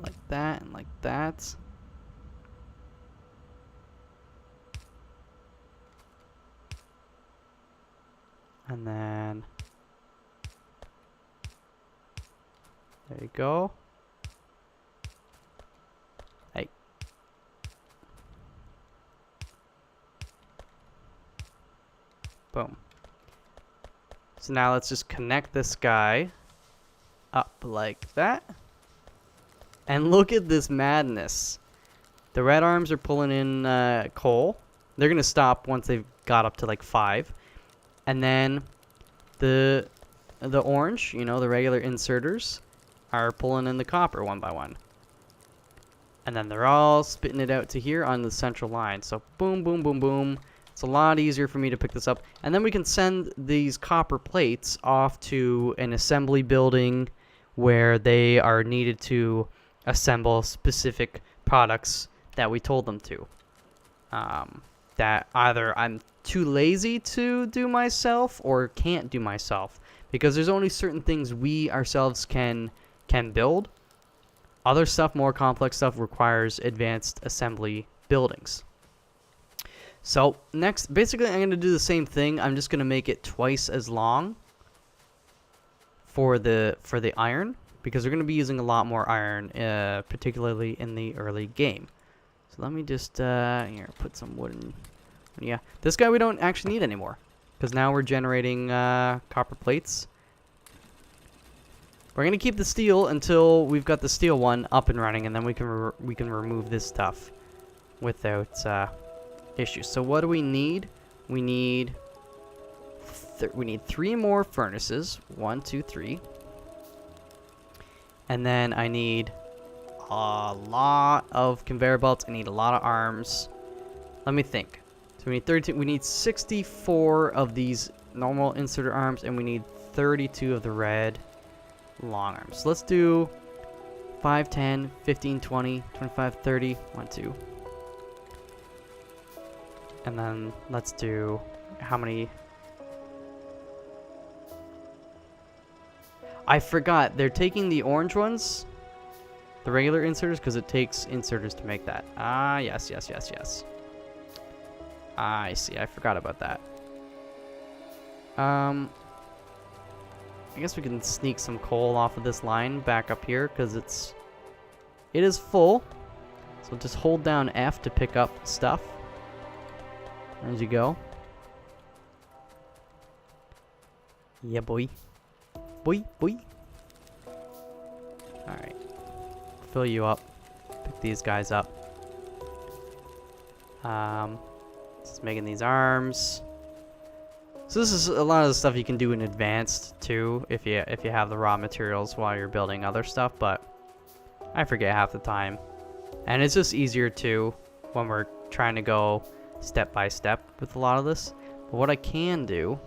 like that and like that. And then there you go. Hey. Boom. So now let's just connect this guy up like that. And look at this madness. The red arms are pulling in coal. They're going to stop once they've got up to like 5. And then the orange, you know, the regular inserters, are pulling in the copper one by one. And then they're all spitting it out to here on the central line. So boom, boom, boom, boom. It's a lot easier for me to pick this up. And then we can send these copper plates off to an assembly building where they are needed to assemble specific products that we told them to. That either I'm too lazy to do myself or can't do myself, because there's only certain things we ourselves can build. Other stuff, more complex stuff, requires advanced assembly buildings. So next, basically I'm going to do the same thing. I'm just going to make it twice as long for the iron, because we're going to be using a lot more iron, particularly in the early game. So let me just here put some wooden. Yeah, this guy we don't actually need anymore, because now we're generating copper plates. We're gonna keep the steel until we've got the steel one up and running, and then we can remove this stuff without issues. So what do we need? We need 3 more furnaces. 1, 2, 3. And then I need a lot of conveyor belts. I need a lot of arms. Let me think. So we need 32. We need 64 of these normal inserter arms, and we need 32 of the red long arms. So let's do 5, 10, 15, 20, 25, 30. 1, 2. And then let's do how many? I forgot. They're taking the orange ones, the regular inserters, because it takes inserters to make that. Ah, yes, yes, yes, yes. I see. I forgot about that. I guess we can sneak some coal off of this line back up here, because it is full. So just hold down F to pick up stuff as you go. Yeah, boy. Boy, boy. Alright. Fill you up. Pick these guys up. Just making these arms. So this is a lot of the stuff you can do in advanced too, if you have the raw materials while you're building other stuff, but I forget half the time. And it's just easier too when we're trying to go step by step with a lot of this. But what I can do,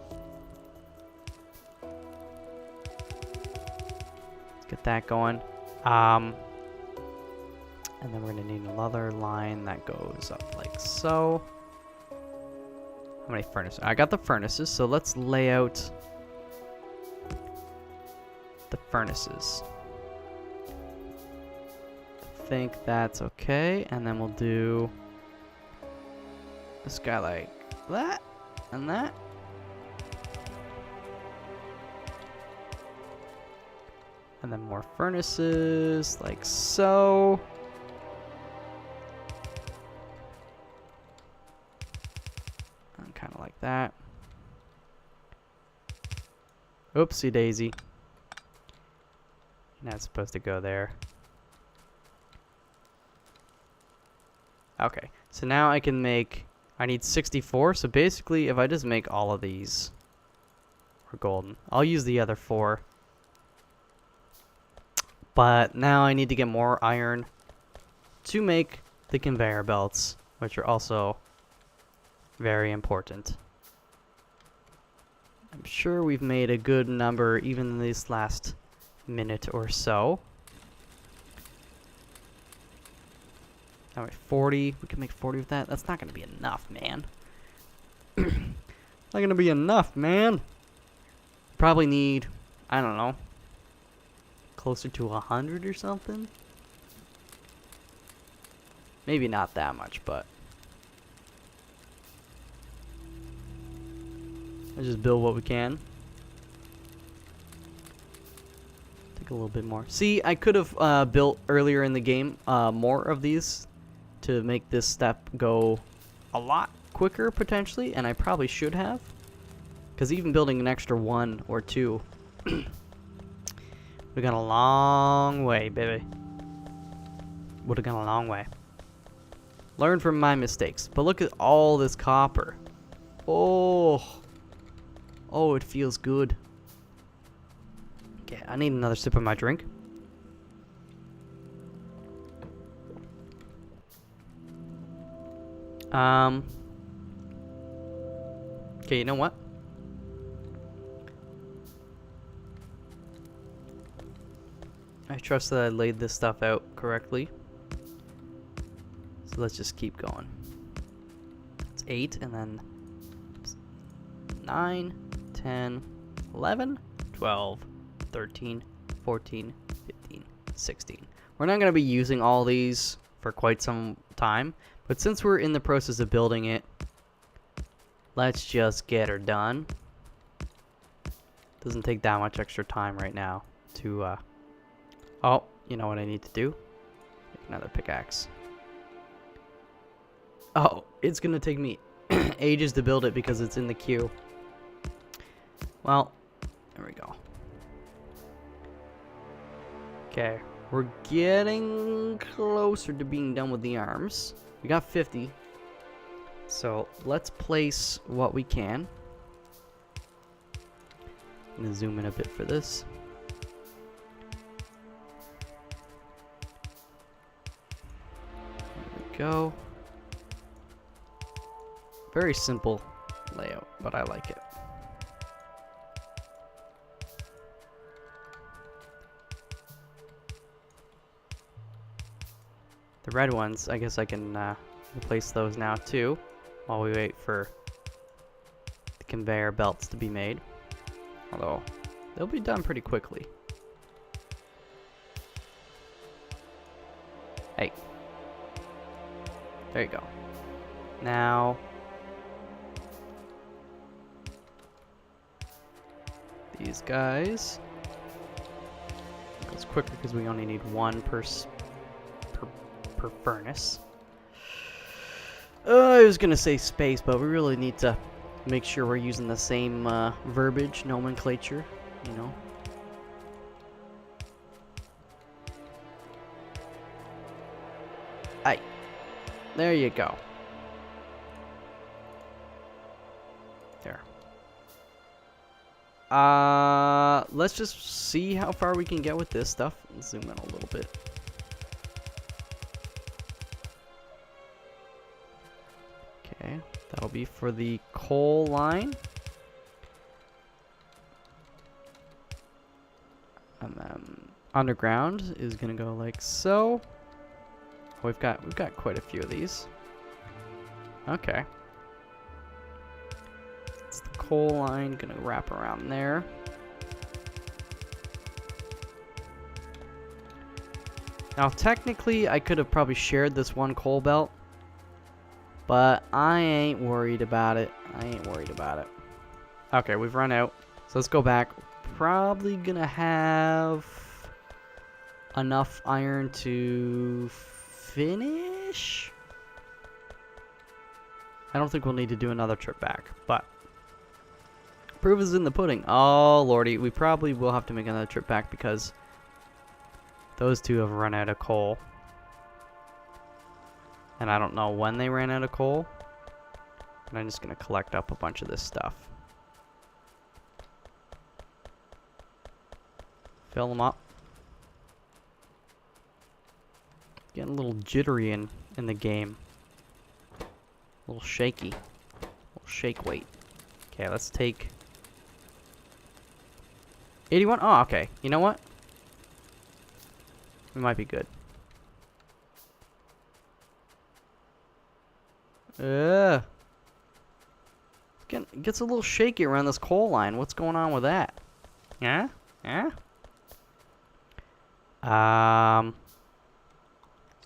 let's get that going. And then we're gonna need another line that goes up like so. How many furnaces? I got the furnaces, so let's lay out the furnaces. I think that's okay, and then we'll do this guy like that and that. And then more furnaces like so. Kind of like that. Oopsie daisy. Not supposed to go there. Okay, so now I can make, I need 64, so basically if I just make all of these or golden. I'll use the other 4. But now I need to get more iron to make the conveyor belts, which are also very important. I'm sure we've made a good number even in this last minute or so. Alright, 40. We can make 40 with that. That's not going to be enough, man. Not going to be enough, man. Probably need, I don't know, closer to 100 or something. Maybe not that much, but let's just build what we can. Take a little bit more. See, I could have built earlier in the game more of these to make this step go a lot quicker potentially, and I probably should have, because even building an extra 1 or 2 we got a long way, baby. Would have gone a long way. Learn from my mistakes. But look at all this copper. Oh, it feels good. Okay, I need another sip of my drink. Okay, you know what? I trust that I laid this stuff out correctly. So let's just keep going. It's 8 and then 9, 10, 11, 12, 13, 14, 15, 16. We're not going to be using all these for quite some time, but since we're in the process of building it, let's just get her done. Doesn't take that much extra time right now to oh, you know what I need to do? Make another pickaxe. Oh, it's gonna take me ages to build it because it's in the queue. Well, there we go. Okay, we're getting closer to being done with the arms. We got 50. So let's place what we can. I'm gonna zoom in a bit for this. There we go. Very simple layout, but I like it. The red ones, I guess I can replace those now too, while we wait for the conveyor belts to be made. Although, they'll be done pretty quickly. Hey. There you go. Now, these guys. Goes quicker because we only need 1 per furnace. I was gonna say space, but we really need to make sure we're using the same verbiage, nomenclature, you know. Aye. There you go. There. Let's just see how far we can get with this stuff. Zoom in a little bit. Okay, that'll be for the coal line. And then underground is gonna go like so. We've got quite a few of these. Okay. It's the coal line gonna wrap around there. Now technically I could have probably shared this one coal belt, but I ain't worried about it. Okay, we've run out. So let's go back. Probably gonna have enough iron to finish. I don't think we'll need to do another trip back, but proof is in the pudding. Oh lordy, we probably will have to make another trip back because those two have run out of coal. And I don't know when they ran out of coal. And I'm just gonna collect up a bunch of this stuff. Fill them up. Getting a little jittery in the game. A little shaky. A little shake weight. Okay, let's take 81. Oh, okay. You know what? We might be good. Gets a little shaky around this coal line. What's going on with that? Yeah? Yeah? Let's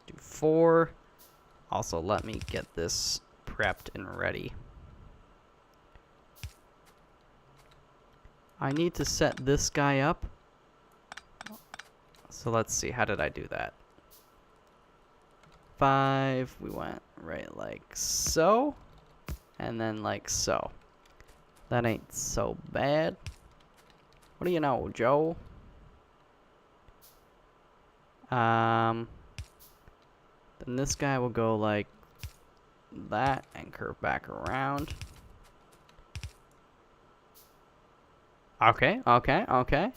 do 4. Also, let me get this prepped and ready. I need to set this guy up. So let's see. How did I do that? 5. We went right like so. And then like so. That ain't so bad. What do you know, Joe? Then this guy will go like that and curve back around. Okay, okay, okay.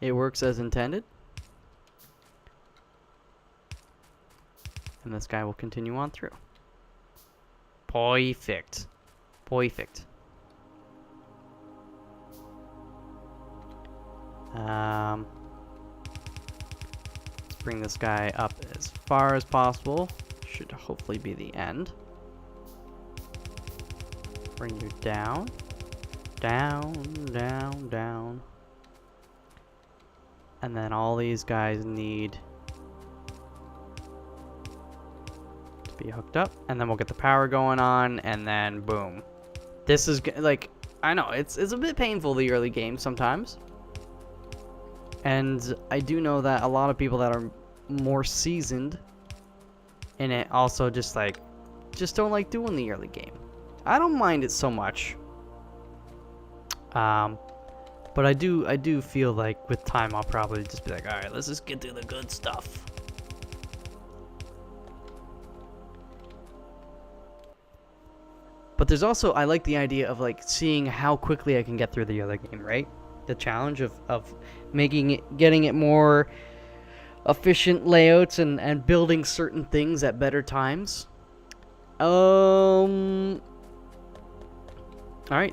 It works as intended. And this guy will continue on through. Perfect. Perfect. Let's bring this guy up as far as possible. Should hopefully be the end. Bring you down. Down, down, down. And then all these guys need to be hooked up. And then we'll get the power going on. And then boom. This is like, I know, it's a bit painful, the early game sometimes. And I do know that a lot of people that are more seasoned in it also just don't like doing the early game. I don't mind it so much. But I do feel like with time I'll probably just be like, alright, let's just get to the good stuff. But there's also, I like the idea of like seeing how quickly I can get through the other game, right? The challenge of getting it more efficient layouts and building certain things at better times. Alright,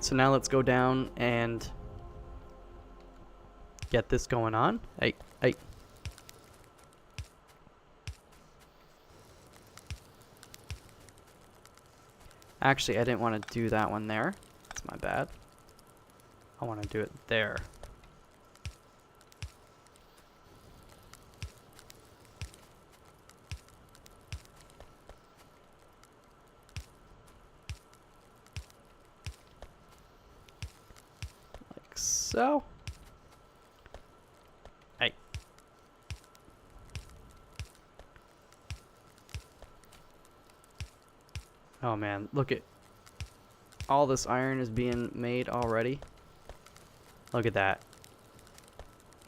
so now let's go down and get this going on. Hey. Actually, I didn't want to do that one there. That's my bad. I want to do it there. Like so. Hey. Oh man, look at all this iron is being made already. Look at that.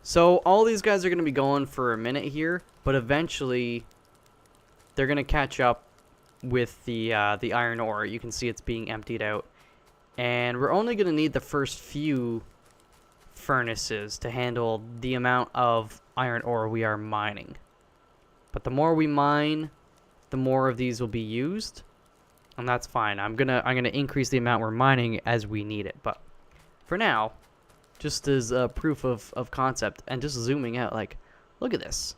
So all these guys are going to be going for a minute here, but eventually they're going to catch up with the iron ore. You can see it's being emptied out. And we're only going to need the first few furnaces to handle the amount of iron ore we are mining. But the more we mine, the more of these will be used. And that's fine. I'm gonna increase the amount we're mining as we need it. But for now, just as a proof of concept and just zooming out, like, look at this.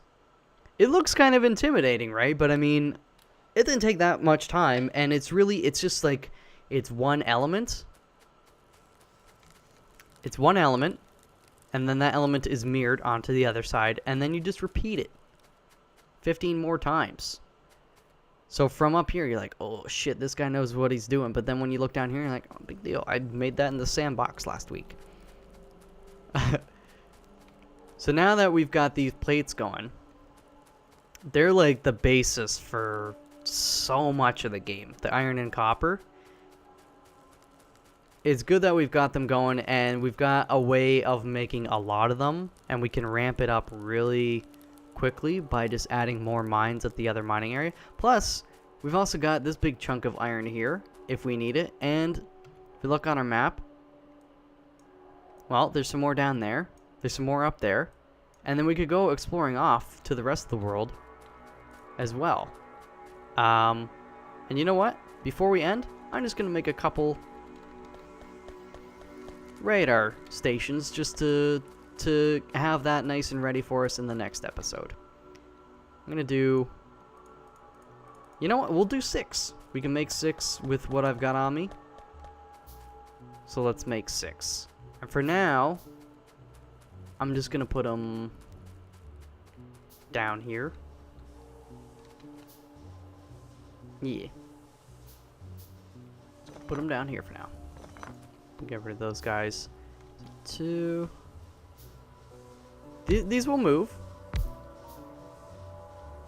It looks kind of intimidating, right? But I mean, it didn't take that much time, and it's just like, it's one element. It's one element, and then that element is mirrored onto the other side, and then you just repeat it 15 more times. So from up here, you're like, oh shit, this guy knows what he's doing. But then when you look down here, you're like, oh, big deal. I made that in the sandbox last week. So now that we've got these plates going, they're like the basis for so much of the game. The iron and copper. It's good that we've got them going, and we've got a way of making a lot of them, and we can ramp it up really quickly by just adding more mines at the other mining area. Plus, we've also got this big chunk of iron here if we need it. And if we look on our map, well, there's some more down there. There's some more up there. and then we could go exploring off to the rest of the world as well. And you know what? Before we end, I'm just gonna make a couple radar stations just to have that nice and ready for us in the next episode. I'm gonna do, you know what? We'll do 6. We can make 6 with what I've got on me. So let's make 6. And for now, I'm just gonna put them down here. Yeah. Put them down here for now. Get rid of those guys. 2. These will move.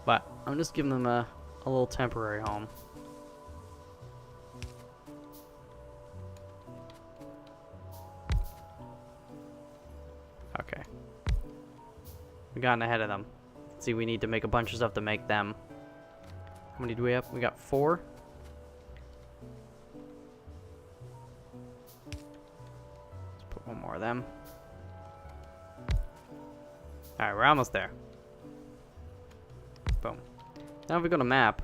But I'm just giving them a little temporary home. Okay. We gotten ahead of them. See, we need to make a bunch of stuff to make them. How many do we have? We got 4. Let's put one more of them. Alright, we're almost there. Boom. Now if we go to map,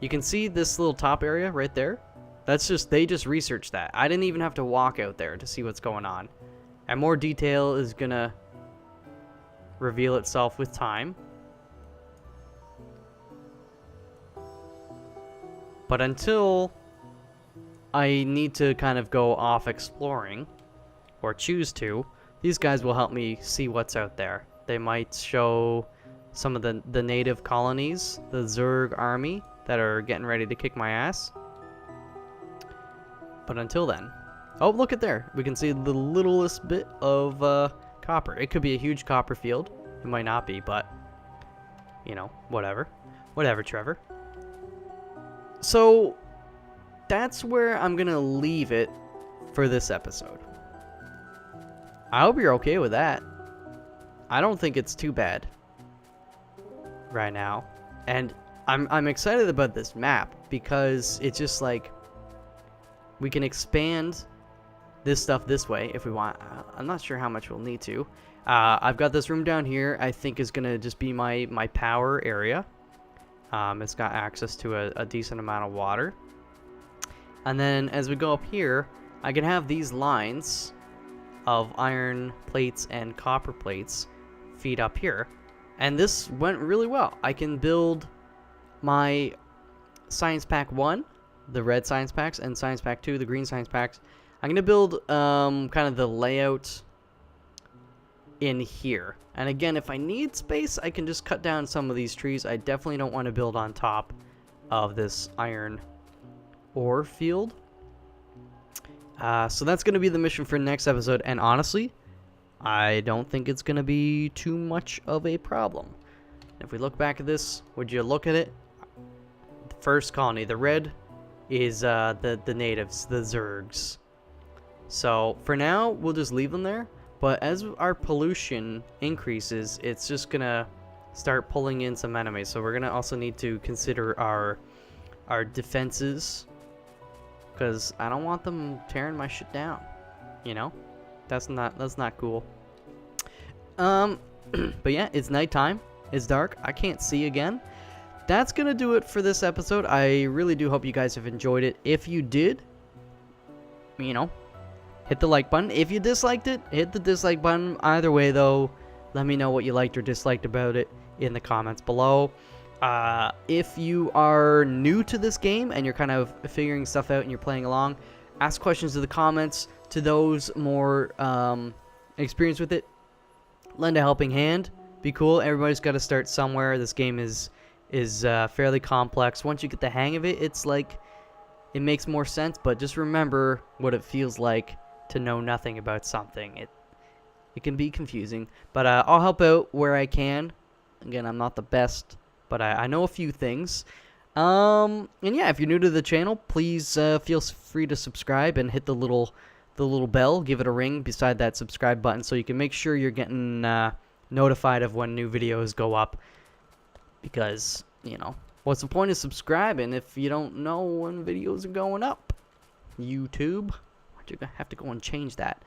you can see this little top area right there. That's just, they just researched that. I didn't even have to walk out there to see what's going on. And more detail is gonna reveal itself with time. But until I need to kind of go off exploring, or choose to, these guys will help me see what's out there. They might show some of the native colonies, the Zerg army, that are getting ready to kick my ass. But until then... Oh, look at there. We can see the littlest bit of copper. It could be a huge copper field. It might not be, but... You know, whatever. Whatever, Trevor. So, that's where I'm going to leave it for this episode. I hope you're okay with that. I don't think it's too bad right now. And I'm excited about this map because it's just like we can expand this stuff this way if we want. I'm not sure how much we'll need to. I've got this room down here I think is going to just be my power area. It's got access to a decent amount of water. And then as we go up here, I can have these lines of iron plates and copper plates feed up here. And this went really well. I can build my Science Pack 1, the red Science Packs, and Science Pack 2, the green Science Packs. I'm going to build kind of the layout in here. And again, if I need space, I can just cut down some of these trees. I definitely don't want to build on top of this iron ore field. So that's going to be the mission for next episode. And honestly, I don't think it's going to be too much of a problem. If we look back at this, would you look at it? The first colony, the red, is the natives, the Zergs. So for now, we'll just leave them there. But as our pollution increases, it's just going to start pulling in some enemies. So we're going to also need to consider our defenses. Because I don't want them tearing my shit down. You know? That's not cool. But yeah, it's nighttime. It's dark. I can't see again. That's going to do it for this episode. I really do hope you guys have enjoyed it. If you did, you know, hit the like button. If you disliked it, hit the dislike button. Either way, though, let me know what you liked or disliked about it in the comments below. If you are new to this game and you're kind of figuring stuff out and you're playing along, ask questions in the comments. To those more experienced with it, lend a helping hand. Be cool. Everybody's got to start somewhere. This game is fairly complex. Once you get the hang of it, it's like it makes more sense. But just remember what it feels like to know nothing about something. It can be confusing. But I'll help out where I can. Again, I'm not the best, but I know a few things. And yeah, if you're new to the channel, please feel free to subscribe and hit the little bell. Give it a ring beside that subscribe button so you can make sure you're getting notified of when new videos go up. Because, you know, what's the point of subscribing if you don't know when videos are going up? YouTube. You're gonna have to go and change that.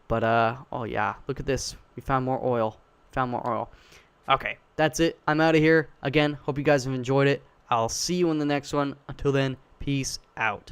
But oh yeah, look at this. We found more oil. found more oil. Okay, that's it. I'm out of here. Again, hope you guys have enjoyed it. I'll see you in the next one. Until then, peace out.